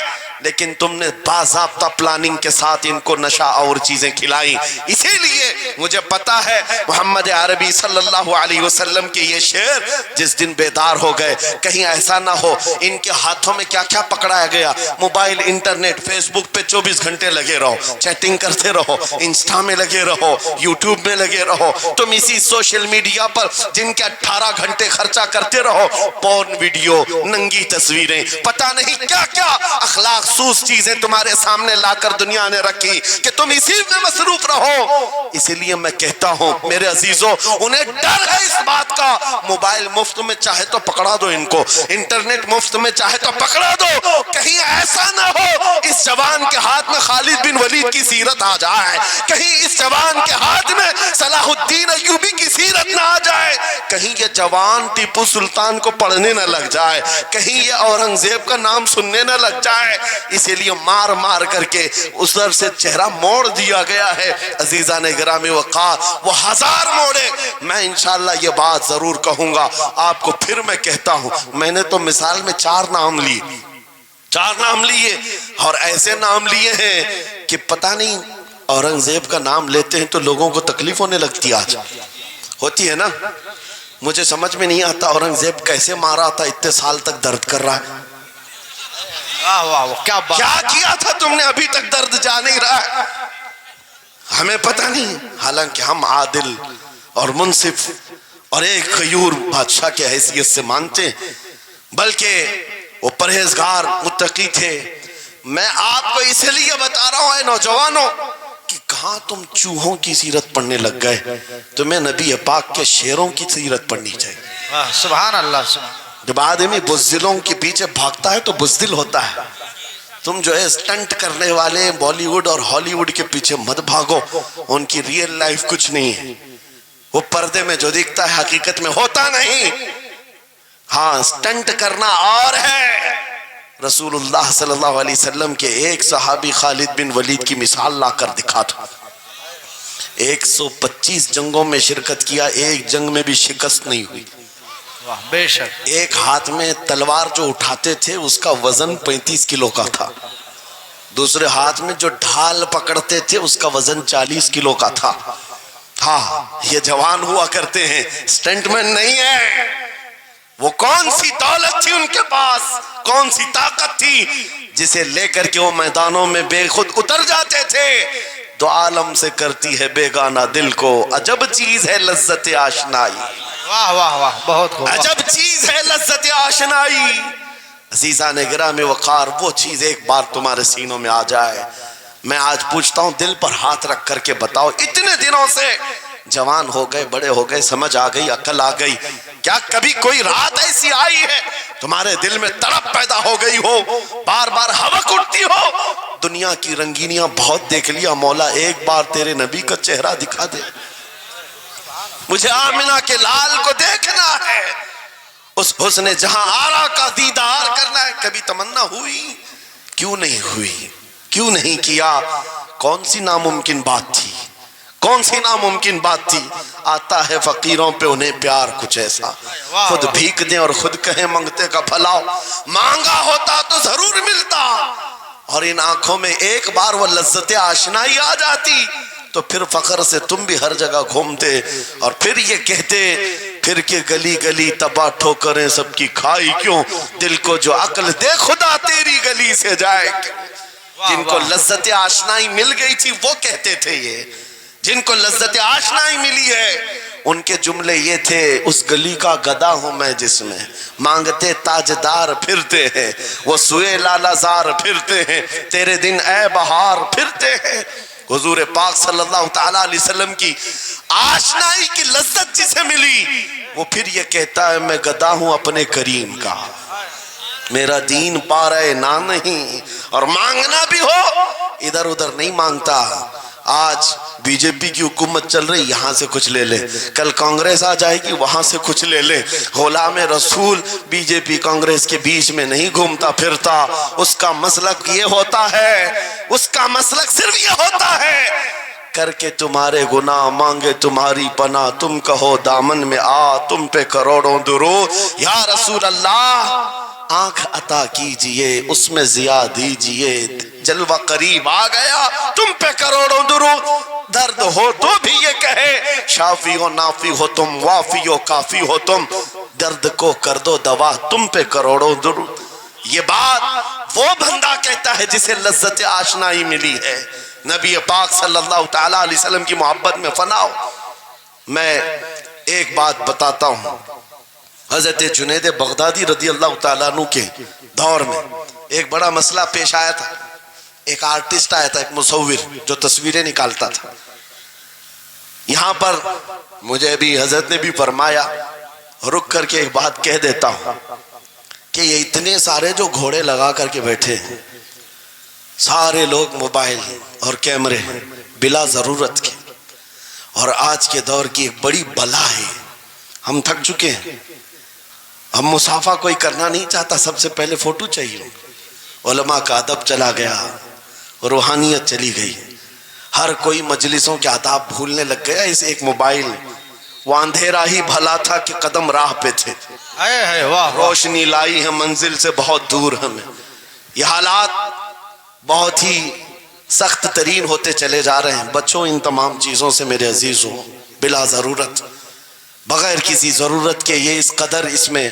لیکن تم نے باضابطہ پلاننگ کے ساتھ ان کو نشہ اور چیزیں کھلائیں۔ اسی لیے مجھے پتا ہے محمد عربی صلی اللہ علیہ وسلم کے یہ شعر جس دن بیدار ہو گئے، کہیں ایسا نہ ہو ان کے ہاتھوں میں کیا کیا پکڑایا گیا، موبائل، انٹرنیٹ، فیس بک پہ 24 گھنٹے لگے رہو، چیٹنگ کرتے رہو، انسٹا میں لگے رہو، یوٹیوب میں لگے رہو، تم اسی سوشل میڈیا پر جن کے 18 گھنٹے خرچہ کرتے رہو، پورن ویڈیو، ننگی تصویریں، پتہ نہیں کیا کیا اخلاق سوس چیزیں تمہارے سامنے لا کر دنیا نے رکھی کہ تم اسی میں مصروف رہو۔ اسی لیے میں کہتا ہوں میرے عزیزوں، انہیں ڈر ہے اس بات کا، موبائل مفت میں چاہے تو پکڑا دو ان کو، انٹرنیٹ مفت میں چاہے تو پکڑا دو، کہیں ایسا نہ ہو اس جوان کے ہاتھ میں خالد بن ولید کی سیرت آ جائے، کہیں اس جوان کے ہاتھ میں صلاح الدین ایوبی کی سیرت نہ آ جائے، کہیں یہ جوان ٹیپو سلطان کو پڑھنے نہ لگ جائے، کہیں یہ اورنگزیب کا نام سننے نہ لگ جائے۔ اسی لیے مار مار کر کے اس طرف سے چہرہ موڑ دیا گیا ہے۔ عزیزان گرامی وقار، وہ 1000 موڑے، میں انشاءاللہ یہ بات ضرور کہوں گا آپ کو، پھر میں کہتا ہوں میں نے تو مثال میں 4 نام لیے، 4 نام لیے اور ایسے نام لیے ہیں کہ پتہ نہیں اورنگزیب کا نام لیتے ہیں تو لوگوں کو تکلیف ہونے لگتی، آج ہوتی ہے نا۔ مجھے سمجھ میں نہیں آتا اورنگزیب کیسے مارا تھا، اتنے سال تک درد کر رہا ہے، کیا کیا تھا تم نے، ابھی تک درد جا نہیں رہا ہے، ہمیں پتہ نہیں۔ حالانکہ ہم عادل اور منصف اور ایک غیور بادشاہ کے حیثیت سے مانتے ہیں، بلکہ وہ پرہیزگار متقی تھے۔ میں آپ کو اس لیے بتا رہا ہوں اے نوجوانوں کہ کہاں تم چوہوں کی سیرت پڑھنے لگ گئے، تمہیں نبی پاک کے شیروں کی سیرت پڑھنی چاہیے۔ سبحان اللہ، سبحان۔ جب آدمی بزدلوں کے پیچھے بھاگتا ہے تو بزدل ہوتا ہے۔ تم جو ہے سٹنٹ کرنے والے بالی ووڈ اور ہالی ووڈ کے پیچھے مت بھاگو، ان کی ریئل لائف کچھ نہیں ہے، وہ پردے میں جو دکھتا ہے حقیقت میں ہوتا نہیں۔ ہاں سٹنٹ کرنا اور ہے، رسول اللہ صلی اللہ علیہ وسلم کے ایک صحابی خالد بن ولید کی مثال لا کر دکھا تھا. 125 جنگوں میں شرکت کیا, ایک جنگ میں بھی شکست نہیں ہوئی. واہ بے شک. ایک ہاتھ میں تلوار جو اٹھاتے تھے اس کا وزن 35 کلو کا تھا, دوسرے ہاتھ میں جو ڈھال پکڑتے تھے اس کا وزن 40 کلو کا تھا. ہاں یہ جوان ہوا کرتے ہیں, سٹنٹ مین نہیں ہے. وہ کون سی دولت تھی ان کے پاس, کون سی طاقت تھی جسے لے کر کے وہ میدانوں میں بے خود اتر جاتے تھے. دو عالم سے کرتی ہے بیگانہ دل کو, عجب چیز ہے لذت آشنائی. واہ واہ واہ بہت خوب. عجب چیز ہے لذت آشنائی. عزیزان گرامی وقار, وہ چیز ایک بار تمہارے سینوں میں آ جائے. میں آج پوچھتا ہوں, دل پر ہاتھ رکھ کر کے بتاؤ, اتنے دنوں سے جوان ہو گئے, بڑے ہو گئے, سمجھ آ گئی, عقل آ گئی, کیا کبھی کوئی رات ایسی آئی ہے تمہارے دل میں تڑپ پیدا ہو گئی ہو, بار بار حوق اٹھتی ہو؟ دنیا کی رنگینیاں بہت دیکھ لیا, مولا ایک بار تیرے نبی کا چہرہ دکھا دے, مجھے آمنہ کے لال کو دیکھنا ہے, اس حسن جہاں آرا کا دیدار کرنا ہے. کبھی تمنا ہوئی؟ کیوں نہیں ہوئی, کیوں نہیں کیا؟ کون سی ناممکن بات تھی, کون سی ناممکن بات تھی؟ آتا ہے فقیروں پہ انہیں پیار کچھ ایسا, خود بھیک دیں اور خود کہیں منگتے کا بھلا, مانگا ہوتا تو ضرور ملتا. اور ان آنکھوں میں ایک بار وہ لذت آشنائی آ جاتی تو پھر فخر سے تم بھی ہر جگہ گھومتے, اور پھر یہ کہتے پھر کہ گلی گلی تباہ ٹھوکریں سب کی کھائی کیوں, دل کو جو عقل دے خدا تیری گلی سے جائے کیوں. جن کو لذت آشنائی مل گئی تھی وہ کہتے تھے, یہ جن کو لذت آشنائی ملی ہے ان کے جملے یہ تھے, اس گلی کا گدا ہوں میں جس میں مانگتے تاجدار پھرتے ہیں, وہ سوئے لالا زار پھرتے ہیں, تیرے دن اے بہار پھرتے ہیں. حضور پاک صلی اللہ تعالیٰ علیہ وسلم کی آشنائی کی لذت جسے ملی وہ پھر یہ کہتا ہے میں گدا ہوں اپنے کریم کا, میرا دین پا رہے نہ نہیں, اور مانگنا بھی ہو ادھر ادھر نہیں مانگتا. آج بی جے پی کی حکومت چل رہی, یہاں سے کچھ لے لے, کل کانگریس آ جائے گی وہاں سے کچھ لے لے. غلام رسول بی جے پی کانگریس کے بیچ میں نہیں گھومتا پھرتا, اس کا مسلک یہ ہوتا ہے, اس کا مسلک صرف یہ ہوتا ہے, کر کے تمہارے گناہ مانگے تمہاری پناہ, تم کہو دامن میں آ تم پہ کروڑوں درود. یا رسول اللہ آنکھ عطا کیجئے اس میں ضیاء دیجئے, جلوہ قریب آ گیا تم پہ کروڑوں درود. درد ہو تو بھی یہ کہے شافی و نافی ہو تم, وافی و کافی ہو تم, درد کو کر دو دوا تم پہ کروڑوں درود. یہ بات وہ بندہ کہتا ہے جسے لذت آشنائی ملی ہے, نبی پاک صلی اللہ تعالیٰ علیہ وسلم کی محبت میں فنا ہو. میں ایک بات بتاتا ہوں, حضرت جنید بغدادی رضی اللہ تعالیٰ عنہ کے دور میں ایک بڑا مسئلہ پیش آیا تھا. ایک آرٹسٹ آیا تھا, ایک مصور جو تصویریں نکالتا تھا. یہاں پر مجھے بھی حضرت نے بھی فرمایا, رک کر کے ایک بات کہہ دیتا ہوں کہ یہ اتنے سارے جو گھوڑے لگا کر کے بیٹھے ہیں, سارے لوگ موبائل اور کیمرے بلا ضرورت کے, اور آج کے دور کی ایک بڑی بلا ہے. ہم تھک چکے ہیں, ہم مصافحہ کوئی کرنا نہیں چاہتا, سب سے پہلے فوٹو چاہیے. علماء کا ادب چلا گیا, روحانیت چلی گئی, ہر کوئی مجلسوں کے آداب بھولنے لگ گیا. اس ایک موبائل, وہ اندھیرا ہی بھلا تھا کہ قدم راہ پہ تھے, روشنی لائی ہے منزل سے بہت دور ہمیں. یہ حالات بہت ہی سخت ترین ہوتے چلے جا رہے ہیں. بچوں ان تمام چیزوں سے میرے عزیزوں, بلا ضرورت, بغیر کسی ضرورت کے یہ اس قدر اس میں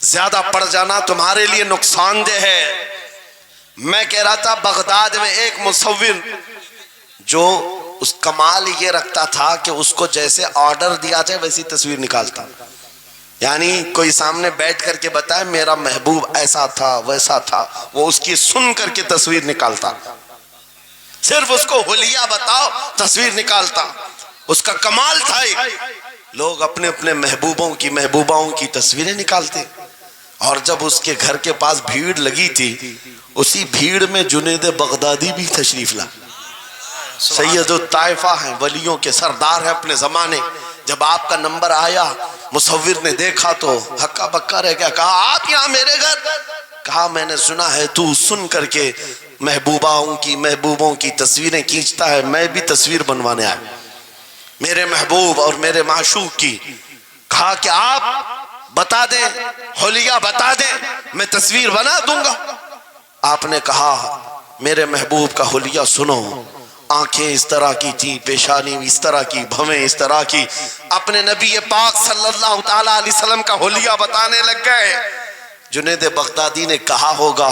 زیادہ پڑ جانا تمہارے لیے نقصان دہ ہے. میں کہہ رہا تھا بغداد میں ایک مصور جو اس کمال یہ رکھتا تھا کہ اس کو جیسے آرڈر دیا جائے ویسی تصویر نکالتا. یعنی کوئی سامنے بیٹھ کر کے بتائے میرا محبوب ایسا تھا ویسا تھا, وہ اس کی سن کر کے تصویر نکالتا. صرف اس کو حلیہ بتاؤ تصویر نکالتا. اس کا کمال تھا. لوگ اپنے اپنے محبوباؤں کی تصویریں نکالتے, اور جب اس کے گھر کے پاس بھیڑ لگی تھی اسی بھیڑ میں جنید بغدادی بھی تشریف لا. سید الطائفہ ہیں, ولیوں کے سردار ہیں اپنے زمانے. جب آپ کا نمبر آیا مصور نے دیکھا تو ہکا بکا رہ گیا, کہا آپ یہاں میرے گھر, کہا میں نے سنا ہے تو سن کر کے محبوبوں کی تصویریں کھینچتا ہے، میں بھی تصویر بنوانے آیا میرے محبوب اور میرے معشوق کی۔ کہا کہ آپ بتا دیں، حلیہ بتا دیں، میں تصویر بنا دوں گا۔ آپ نے کہا میرے محبوب کا حلیہ سنو، آنکھیں اس طرح کی تھی، پیشانی اس طرح کی، بھویں اس طرح کی۔ اپنے نبی پاک صلی اللہ تعالی علیہ وسلم کا حلیہ بتانے لگ گئے۔ جنید بغدادی نے کہا ہوگا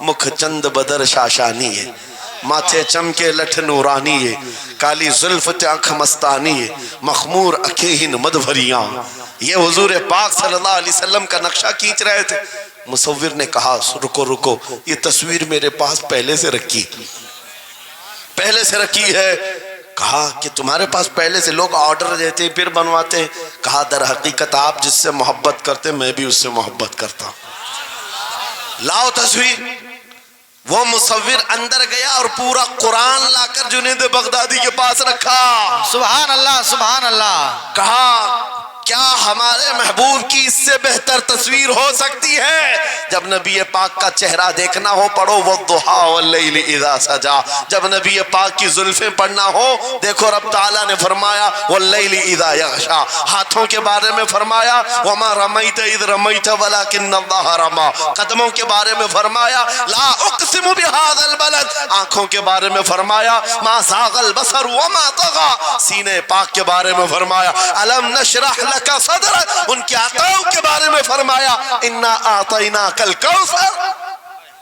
مکھ چند بدر شاشانی ہے، ماتھے چمکے لٹھ نورانی ہے، کالی زلف تے آنکھ مستانی ہے، مخمور اکھیں مدبھریاں۔ یہ حضور پاک صلی اللہ علیہ وسلم کا نقشہ کھینچ رہے تھے۔ مصور نے کہا رکو، یہ تصویر میرے پاس پہلے سے رکھی ہے۔ کہا کہ تمہارے پاس پہلے سے لوگ آرڈر دیتے ہیں پھر بنواتے ہیں؟ کہا در حقیقت آپ جس سے محبت کرتے میں بھی اس سے محبت کرتا ہوں، لاؤ تصویر۔ وہ مصور اندر گیا اور پورا قرآن لا کر جنید بغدادی کے پاس رکھا۔ سبحان اللہ سبحان اللہ۔ کہا کیا ہمارے محبوب کی اس سے بہتر تصویر ہو سکتی ہے؟ جب نبی پاک کا چہرہ دیکھنا ہو پڑھو والضحیٰ واللیل اذا سجا، جب نبی پاک کی زلفیں پڑھنا ہو دیکھو رب تعالیٰ نے فرمایا واللیل اذا یغشا، ہاتھوں کے بارے میں فرمایا وما رمیت اذ رمیت ولکن اللہ رما، قدموں کے بارے میں فرمایا لا اقسم بہذا البلد، آنکھوں کے بارے میں فرمایا ما زاغ البصر وما طغى، سینے پاک کے بارے میں فرمایا الم نشرح کا صدرک، ان کے عطاؤں کے بارے میں فرمایا انا اعطیناک الکوثر۔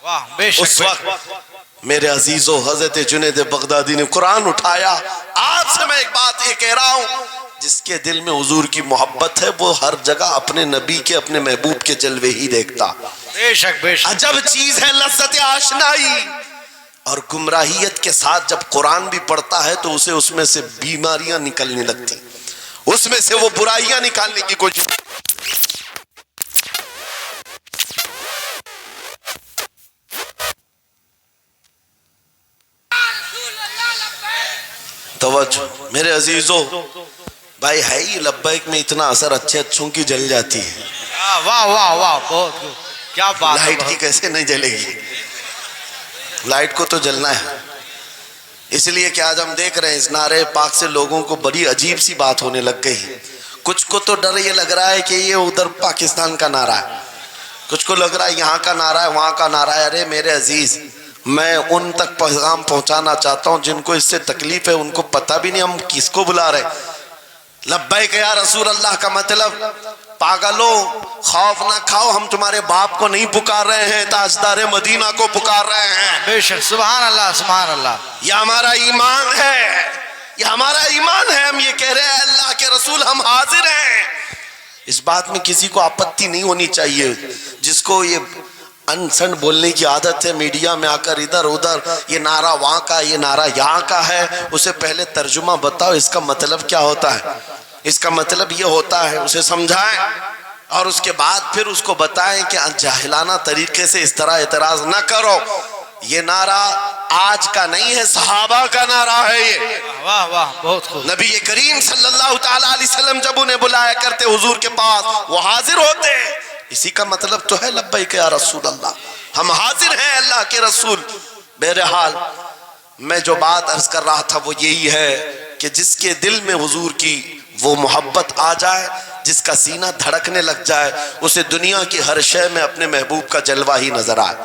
واہ بے شک۔ اس وقت میرے عزیزو حضرت جنید بغدادی نے قرآن اٹھایا۔ آپ سے میں ایک بات یہ کہہ رہا ہوں، جس کے دل میں حضور کی محبت ہے وہ ہر جگہ اپنے نبی کے اپنے محبوب کے جلوے ہی دیکھتا۔ بے شک بے شک۔ عجب چیز ہے لذت آشنائی۔ اور گمراہیت کے ساتھ جب قرآن بھی پڑھتا ہے تو اسے اس میں سے بیماریاں نکلنے لگتی، اس میں سے وہ برائیاں نکالنے کی کوشش۔ توجہ میرے عزیزو، بھائی ہے ہی لبیک میں اتنا اثر اچھے اچھوں کی جل جاتی ہے، واہ واہ واہ بہت کیا بات ہے۔ لائٹ کی کیسے نہیں جلے گی؟ لائٹ کو تو جلنا ہے۔ اس لیے کہ آج ہم دیکھ رہے ہیں اس نعرے پاک سے لوگوں کو بڑی عجیب سی بات ہونے لگ گئی۔ کچھ کو تو ڈر یہ لگ رہا ہے کہ یہ ادھر پاکستان کا نعرہ ہے، کچھ کو لگ رہا ہے یہاں کا نعرہ ہے وہاں کا نعرہ ہے۔ ارے میرے عزیز، میں ان تک پیغام پہنچانا چاہتا ہوں جن کو اس سے تکلیف ہے، ان کو پتہ بھی نہیں ہم کس کو بلا رہے۔ لبیک یا رسول اللہ کا مطلب پاگلو خوف نہ کھاؤ، ہم تمہارے باپ کو نہیں پکار رہے ہیں، تاجدار مدینہ کو پکار رہے ہیں۔ بے شک سبحان اللہ سبحان اللہ۔ یہ ہمارا ایمان ہے، یہ ہمارا ایمان ہے۔ ہم یہ کہہ رہے ہیں اللہ کے رسول ہم حاضر ہیں۔ اس بات میں کسی کو آپتی نہیں ہونی چاہیے۔ جس کو یہ انسن بولنے کی عادت ہے میڈیا میں آ کر ادھر ادھر یہ نعرہ وہاں کا یہ نعرہ یہاں کا ہے، اسے پہلے ترجمہ بتاؤ اس کا مطلب کیا ہوتا ہے۔ اس کا مطلب یہ ہوتا ہے، اسے سمجھائیں اور اس کے بعد پھر اس کو بتائیں کہ جاہلانہ طریقے سے اس طرح اعتراض نہ کرو۔ یہ نعرہ آج کا نہیں ہے، صحابہ کا نعرہ ہے یہ۔ واہ واہ بہت خوب۔ نبی کریم صلی اللہ تعالی علیہ وسلم جب انہیں بلایا کرتے حضور کے پاس وہ حاضر ہوتے، اسی کا مطلب تو ہے لبیک یا رسول اللہ، ہم حاضر ہیں اللہ کے رسول۔ بہرحال میں جو بات عرض کر رہا تھا وہ یہی ہے کہ جس کے دل میں حضور کی وہ محبت آ جائے، جس کا سینہ دھڑکنے لگ جائے، اسے دنیا کی ہر شے میں اپنے محبوب کا جلوہ ہی نظر آئے۔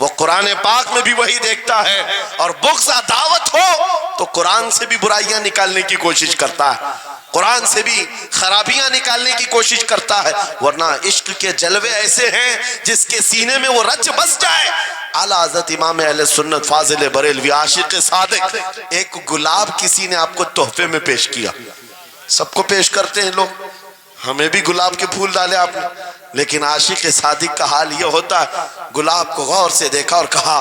وہ قرآن پاک میں بھی وہی دیکھتا ہے، اور بغض دعوت ہو تو قرآن سے بھی برائیاں نکالنے کی کوشش کرتا ہے، قرآن سے بھی خرابیاں نکالنے کی کوشش کرتا ہے۔ ورنہ عشق کے جلوے ایسے ہیں جس کے سینے میں وہ رچ بس جائے۔ اعلیٰ حضرت امام اہل سنت فاضل بریلوی عاشق صادق، ایک گلاب کسی نے آپ کو تحفے میں پیش کیا، سب کو پیش کرتے ہیں لوگ، ہمیں بھی گلاب کے پھول ڈالے آپ نے، لیکن عاشق صادق کا حال یہ ہوتا ہے گلاب کو غور سے دیکھا اور کہا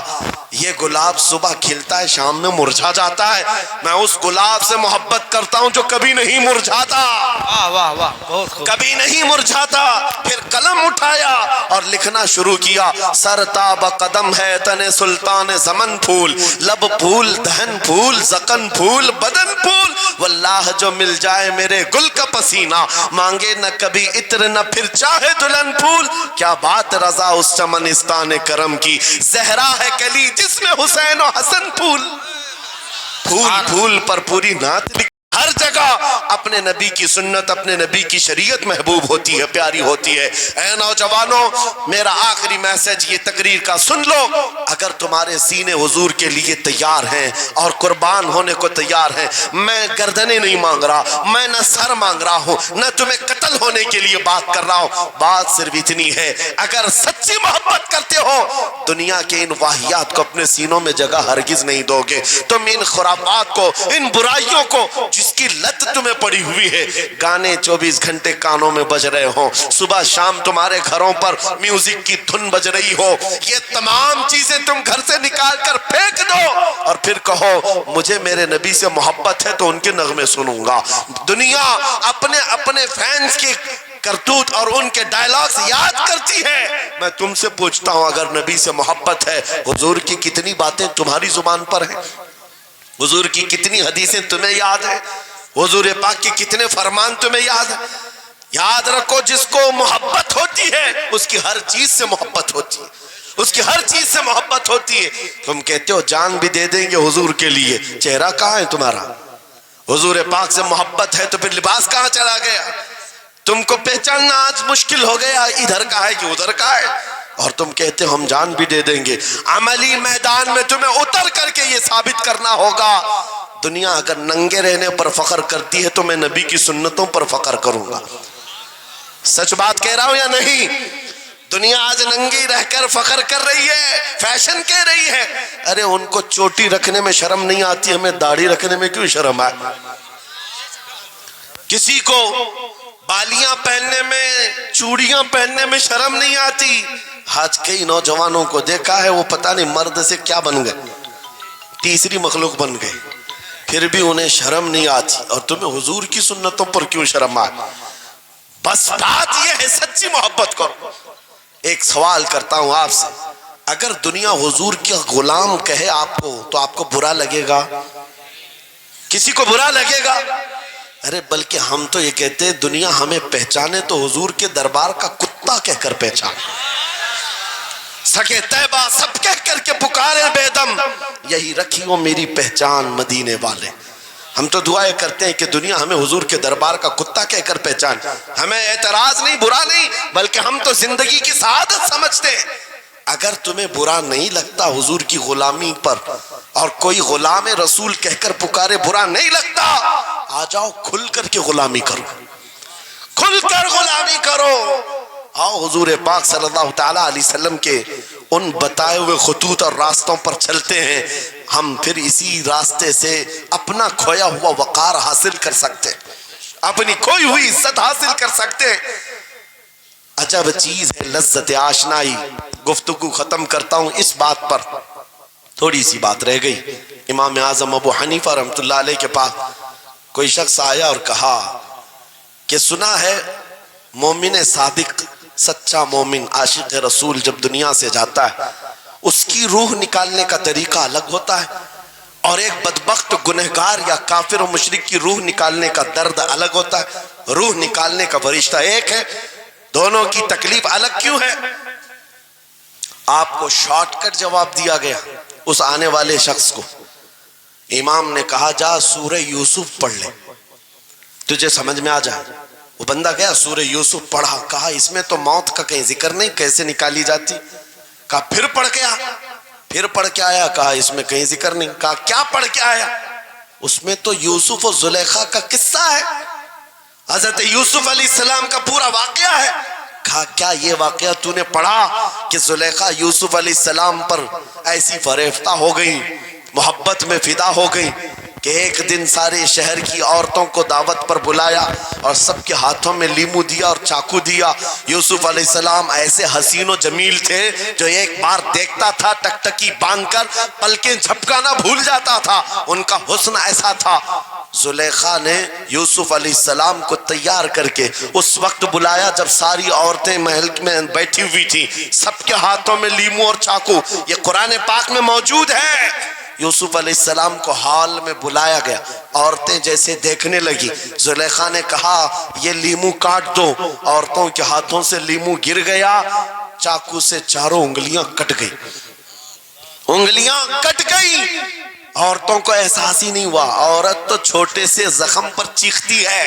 یہ گلاب صبح کھلتا ہے شام میں مرجھا جاتا ہے، میں اس گلاب سے محبت کرتا ہوں جو کبھی نہیں مرجھاتا، واہ واہ واہ بہت خوب۔ کبھی نہیں مرجھاتا۔ پھر قلم اٹھایا اور لکھنا شروع کیا، سر تاب قدم ہے تن سلطان زمن پھول، لب پھول دہن پھول زقن پھول بدن پھول، واللہ جو مل جائے میرے گل کا پسینہ، مانگے نہ کبھی عطر نہ پھر چاہے دلہن گلدن پھول، کیا بات رضا اس چمنستان کرم کی، زہرا ہے کلی جس میں حسین و حسن پھول، پھول پھول پر پوری نعت لکھی۔ ہر جگہ اپنے نبی کی سنت، اپنے نبی کی شریعت محبوب ہوتی ہے، پیاری ہوتی ہے۔ اے نوجوانوں، میرا آخری میسج یہ تقریر کا سن لو، اگر تمہارے سینے حضور کے لیے تیار ہیں اور قربان ہونے کو تیار ہیں، میں گردنیں نہیں مانگ رہا، میں نہ سر مانگ رہا ہوں، نہ تمہیں قتل ہونے کے لیے بات کر رہا ہوں، بات صرف اتنی ہے، اگر سچی محبت کرتے ہو دنیا کے ان واہیات کو اپنے سینوں میں جگہ ہرگز نہیں دو گے۔ تم ان خرافات کو، ان برائیوں کو جس کی لت تمہیں پڑی ہوئی ہے، گانے 24 گھنٹے کانوں میں بج رہے ہوں، صبح شام تمہارے گھروں پر میوزک کی دھن بج رہی ہو، یہ تمام چیزیں تم گھر سے نکال کر پھینک دو اور پھر کہو مجھے میرے نبی سے محبت ہے تو ان کے نغمے سنوں گا۔ دنیا اپنے فینس کی کرتوت اور ان کے ڈائلاگز یاد کرتی ہے، میں تم سے پوچھتا ہوں اگر نبی سے محبت ہے، حضور کی کتنی باتیں تمہاری زبان پر ہیں؟ حضور کی کتنی حدیثیں تمہیں یاد ہیں؟ حضور پاک کے کتنے فرمان تمہیں یاد ہیں؟ یاد رکھو جس کو محبت ہوتی ہے اس کی ہر چیز سے محبت ہوتی ہے، اس کی ہر چیز سے محبت ہوتی ہے۔ تم کہتے ہو جان بھی دے دیں گے حضور کے لیے، چہرہ کہاں ہے تمہارا؟ حضور پاک سے محبت ہے تو پھر لباس کہاں چلا گیا؟ تم کو پہچاننا آج مشکل ہو گیا ادھر کا ہے کہ ادھر کا ہے، اور تم کہتے ہو ہم جان بھی دے دیں گے۔ عملی میدان میں تمہیں اتر کر کے یہ ثابت کرنا ہوگا، دنیا اگر ننگے رہنے پر فخر کرتی ہے تو میں نبی کی سنتوں پر فخر کروں گا۔ سچ بات کہہ رہا ہوں یا نہیں؟ دنیا آج ننگی رہ کر فخر کر رہی ہے، فیشن کہہ رہی ہے، ارے ان کو چوٹی رکھنے میں شرم نہیں آتی، ہمیں داڑھی رکھنے میں کیوں شرم آئے؟ کسی کو بالیاں پہننے میں، چوڑیاں پہننے میں شرم نہیں آتی۔ آج کئی نوجوانوں کو دیکھا ہے وہ پتہ نہیں مرد سے کیا بن گئے، تیسری مخلوق بن گئے، پھر بھی انہیں شرم نہیں آتی، اور تمہیں حضور کی سنتوں پر کیوں شرم آئے؟ بس بات یہ ہے سچی محبت کرو۔ ایک سوال کرتا ہوں آپ سے، اگر دنیا حضور کا غلام کہے آپ کو تو آپ کو برا لگے گا؟ کسی کو برا لگے گا؟ ارے بلکہ ہم تو یہ کہتے ہیں دنیا ہمیں پہچانے تو حضور کے دربار کا کتا کہہ کر پہچانے، سکے طیبہ سب کہہ کر کے پکارے بے دم، یہی رکھی ہو میری پہچان مدینے والے۔ ہم تو دعائیں کرتے ہیں کہ دنیا ہمیں حضور کے دربار کا کتا کہہ کر پہچان، ہمیں اعتراض نہیں، برا نہیں، بلکہ ہم تو زندگی کی سعادت سمجھتے ہیں۔ اگر تمہیں برا نہیں لگتا حضور کی غلامی پر، اور کوئی غلام رسول کہہ کر پکارے برا نہیں لگتا، آ جاؤ کھل کر کے غلامی کرو، کھل کر غلامی کرو۔ آؤ حضور پاک صلی اللہ تعالیٰ علیہ وسلم کے ان بتائے ہوئے خطوط اور راستوں پر چلتے ہیں، ہم پھر اسی راستے سے اپنا کھویا ہوا وقار حاصل کر سکتے، اپنی کھوئی ہوئی عزت حاصل کر سکتے۔ عجب چیز ہے لذت آشنائی۔ گفتگو ختم کرتا ہوں اس بات پر، تھوڑی سی بات رہ گئی۔ امام اعظم ابو حنیفہ رحمۃ اللہ علیہ کے پاس کوئی شخص آیا اور کہا کہ سنا ہے مومن صادق، سچا مومن عاشق رسول جب دنیا سے جاتا ہے اس کی روح نکالنے کا طریقہ الگ ہوتا ہے، اور ایک بدبخت گنہگار یا کافر و مشرک کی روح نکالنے کا درد الگ ہوتا ہے۔ روح نکالنے کا فرشتہ ایک ہے، دونوں کی تکلیف الگ کیوں ہے؟ آپ کو شارٹ کٹ جواب دیا گیا اس آنے والے شخص کو۔ امام نے کہا جا سورہ یوسف پڑھ لے، تجھے سمجھ میں آ جائے۔ وہ بندہ گیا سورہ یوسف پڑھا، کہا اس میں تو موت کا کہیں ذکر نہیں، کیسے نکالی جاتی؟ کہا پھر پڑھ کے آ، پھر پڑھ کے آیا، کہا اس میں کہیں ذکر نہیں۔ کہا کیا پڑھ کے آیا؟ اس میں تو یوسف و زلیخا کا قصہ ہے، حضرت یوسف علیہ السلام کا پورا واقعہ ہے۔ کہا کیا یہ واقعہ تو نے پڑھا کہ زلیخا یوسف علیہ السلام پر ایسی فریفتہ ہو گئی، محبت میں فدا ہو گئی کہ ایک دن سارے شہر کی عورتوں کو دعوت پر بلایا اور سب کے ہاتھوں میں لیمو دیا اور چاقو دیا۔ یوسف علیہ السلام ایسے حسین و جمیل تھے جو ایک بار دیکھتا تھا ٹکٹکی باندھ کر پلکیں جھپکانا بھول جاتا تھا، ان کا حسن ایسا تھا۔ زلیخا نے یوسف علیہ السلام کو تیار کر کے اس وقت بلایا جب ساری عورتیں محل میں بیٹھی ہوئی تھیں، سب کے ہاتھوں میں لیمو اور چاقو، یہ قرآن پاک میں موجود ہے۔ یوسف علیہ السلام کو ہال میں بلایا گیا، عورتیں جیسے دیکھنے لگی، زلیخا نے کہا یہ لیمو کاٹ دو، عورتوں کے ہاتھوں سے لیمو گر گیا، چاقو سے چاروں انگلیاں کٹ گئی، انگلیاں کٹ گئی، عورتوں کو احساس ہی نہیں ہوا۔ عورت تو چھوٹے سے زخم پر چیختی ہے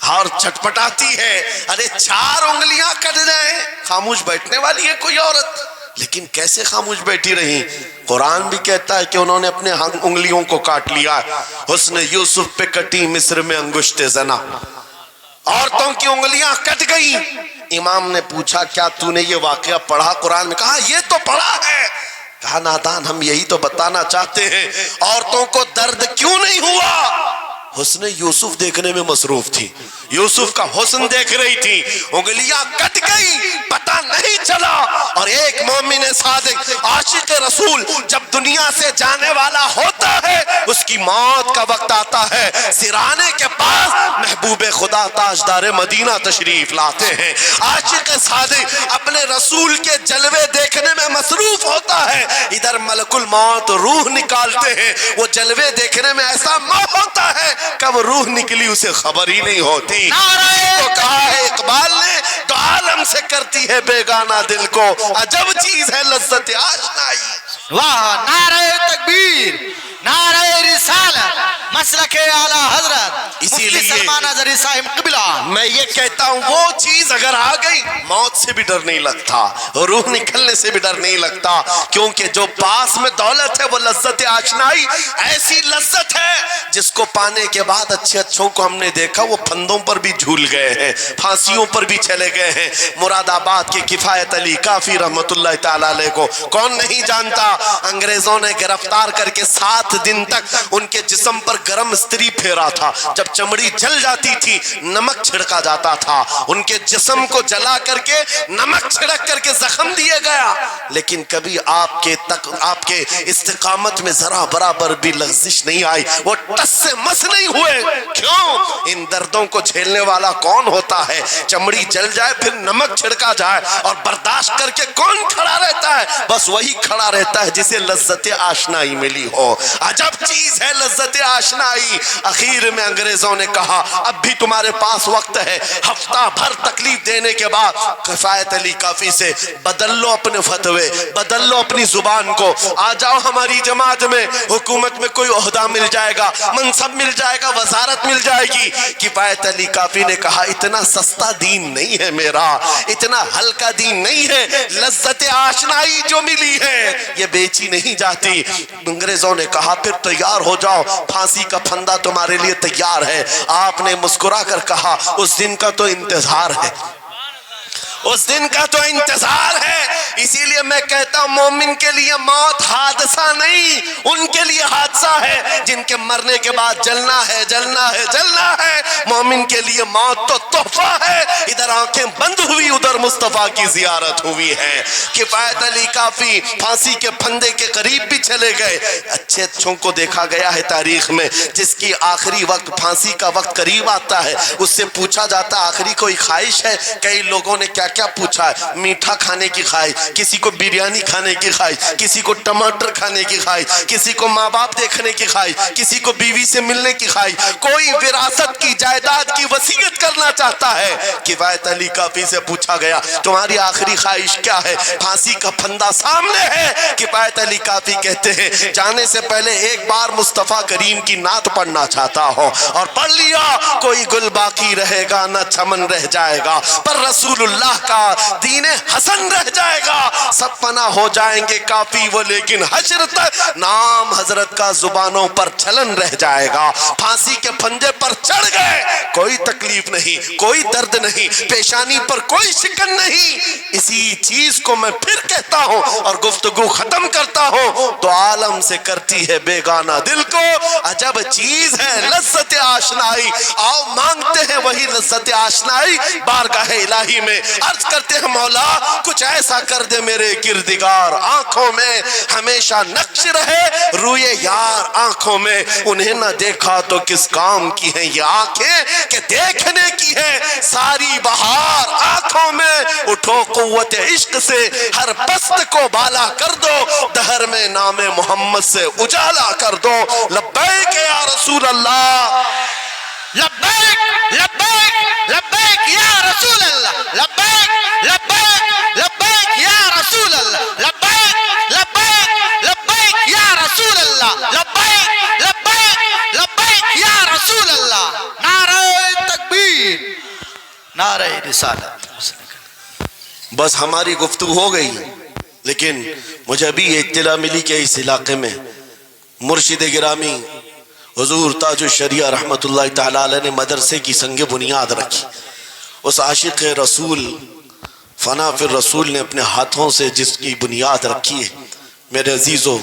اور چھٹپٹاتی ہے، ارے 4 انگلیاں کٹ جائیں، خاموش بیٹھنے والی ہے کوئی عورت؟ لیکن کیسے خاموش بیٹھی رہی؟ قرآن بھی کہتا ہے کہ انہوں نے اپنے انگلیوں کو کاٹ لیا۔ حسن یوسف پہ کٹی مصر میں انگشت زنا، عورتوں کی انگلیاں کٹ گئی۔ امام نے پوچھا کیا تو نے یہ واقعہ پڑھا قرآن میں؟ کہا یہ تو پڑھا ہے۔ کہا نادان، ہم یہی تو بتانا چاہتے ہیں، عورتوں کو درد کیوں نہیں ہوا؟ حسن یوسف دیکھنے میں مصروف تھی، یوسف کا حسن دیکھ رہی تھی، انگلیاں کٹ گئی، پتہ نہیں چلا۔ اور ایک مومن صادق عاشق رسول جب دنیا سے جانے والا ہوتا ہے، اس کی موت کا وقت آتا ہے، سرانے کے پاس محبوب خدا تاجدار مدینہ تشریف لاتے ہیں۔ عاشق صادق اپنے رسول کے جلوے دیکھنے میں مصروف ہوتا ہے، ادھر ملک الموت روح نکالتے ہیں، وہ جلوے دیکھنے میں ایسا موت ہوتا ہے کب روح نکلی اسے خبر ہی نہیں ہوتی۔ تو کہا ہے اقبال نے، تو عالم سے کرتی ہے بیگانہ دل کو، عجب چیز ہے لذت آشنائی۔ واہ، نعرہ تکبیر، نعرہ رسالت، مسلک اعلی حضرت اسی مفتی لیے سلمان اظہری صاحب قبلہ۔ میں یہ کہتا ہوں وہ چیز اگر آ گئی موت سے بھی ڈر نہیں لگتا، روح نکلنے سے بھی ڈر نہیں لگتا، کیونکہ جو پاس میں دولت ہے وہ لذت آشنائی ایسی لذت ہے جس کو پانے کے بعد اچھے اچھوں کو ہم نے دیکھا وہ پھندوں پر بھی جھول گئے ہیں، پھانسیوں پر بھی چلے گئے ہیں۔ مراد آباد کے کفایت علی کافی رحمت اللہ تعالیٰ علیہ کو کون نہیں جانتا؟ انگریزوں نے گرفتار کر کے 7 دن تک ان کے جسم پر گرم استری پھیرا تھا، جب چمڑی جل جاتی تھی نمک چھڑکا جاتا تھا، ان کے جسم کو جلا کر کے نمک چھڑک کر کے زخم دیے گیا، لیکن کبھی آپ کے استقامت میں ذرا برابر بھی لغزش نہیں آئی، وہ ٹس سے مس نہیں ہوئے۔ کیوں؟ ان دردوں کو جھیلنے والا کون ہوتا ہے؟ چمڑی جل جائے پھر نمک چھڑکا جائے اور برداشت کر کے کون کھڑا رہتا ہے؟ بس وہی کھڑا رہتا ہے جسے لذت آشنائی ملی ہو۔ عجب چیز ہے لذت آشنائی۔ اخیر میں انگریزوں نے کہا اب بھی تمہارے پاس وقت ہے، ہفتہ بھر تکلیف دینے کے بعد کفایت علی کافی سے بدل لو اپنے فتوے، بدل لو اپنی زبان کو، آ جاؤ ہماری جماعت میں، حکومت میں کوئی عہدہ مل جائے گا، منصب مل جائے گا، وزارت مل جائے گی۔ کفایت علی کافی نے کہا اتنا سستا دین نہیں ہے میرا، اتنا ہلکا دین نہیں ہے، لذت آشنائی جو ملی ہے یہ بیچی نہیں جاتی۔ انگریزوں نے کہا پھر تیار ہو جاؤ، پھانسی کا پھندا تمہارے لیے تیار ہے۔ آپ نے مسکرا کر کہا اس دن کا تو انتظار ہے، اس دن کا تو انتظار ہے۔ اسی لیے میں کہتا ہوں مومن کے لیے موت حادثہ نہیں، ان کے لیے حادثہ ہے جن کے مرنے کے بعد جلنا ہے، جلنا ہے، جلنا ہے۔ مومن کے لیے موت تو تحفہ ہے، ادھر آنکھیں بند ہوئی ادھر مصطفیٰ کی زیارت ہوئی ہے۔ کفایت علی کافی پھانسی کے پھندے کے قریب بھی چلے گئے۔ اچھے اچھوں کو دیکھا گیا ہے تاریخ میں، جس کی آخری وقت پھانسی کا وقت قریب آتا ہے اس سے پوچھا جاتا آخری کوئی خواہش ہے؟ کئی لوگوں نے کیا کیا پوچھا ہے، میٹھا کھانے کی خواہش، کسی کو بریانی کھانے کی خواہش، کسی کو ٹماٹر کھانے کی خواہش، کسی کو ماں باپ دیکھنے کی خواہش، کسی کو بیوی سے ملنے کی خواہش، کوئی وراثت کی جائیداد کی وصیت کرنا چاہتا ہے۔ کفایت علی کافی سے پوچھا گیا تمہاری آخری خواہش کیا ہے؟ پھانسی کا پھندا سامنے ہے۔ کفایت علی کافی کہتے ہیں جانے سے پہلے ایک بار مصطفیٰ کریم کی نعت پڑھنا چاہتا ہوں، اور پڑھ لیا کوئی گل باقی رہے گا نہ چمن رہ جائے گا، پر رسول اللہ کا دین حسن رہ جائے گا۔ سب فنا ہو جائیں گے کافی وہ لیکن حشر تک نام حضرت کا زبانوں پر چلن رہ جائے گا۔ پھانسی کے پھندے پر چڑھ گئے، کوئی تکلیف نہیں، کوئی درد نہیں، پیشانی پر کوئی شکن نہیں۔ اسی چیز کو میں پھر کہتا ہوں اور گفتگو ختم کرتا ہوں، تو عالم سے کرتی ہے بیگانہ دل کو، عجب چیز ہے لذت آشنائی۔ آؤ مانگتے ہیں وہی لذت آشنائی بارگاہ الہی میں، عرض کرتے ہیں مولا کچھ ایسا کر دے میرے کردگار، آنکھوں میں ہمیشہ نقش رہے روئے یار آنکھوں میں، انہیں نہ دیکھا تو کس کام کی ہیں یہ آنکھیں کہ دیکھنے کی ہے ساری بہار آنکھوں میں، اٹھو قوت عشق سے ہر پست کو بالا کر دو، دہر میں نام محمد سے اجالا کر دو، لبیک یا رسول اللہ، لبیک لبیک لبیک یا رسول اللہ، لبیک لبیک لبیک یا رسول اللہ، لبیک لبیک لبیک یا رسول اللہ، لبیک لبیک لبیک یا رسول اللہ، نعرہ تکبیر، نعرہ رسالت۔ بس ہماری گفتگو ہو گئی، لیکن مجھے ابھی یہ اطلاع ملی کہ اس علاقے میں مرشد گرامی حضور تاج الشریعہ رحمت اللہ تعالیٰ علیہ نے مدرسے کی سنگ بنیاد رکھی۔ اس عاشق رسول فنا فی الرسول نے اپنے ہاتھوں سے جس کی بنیاد رکھی ہے، میرے عزیزو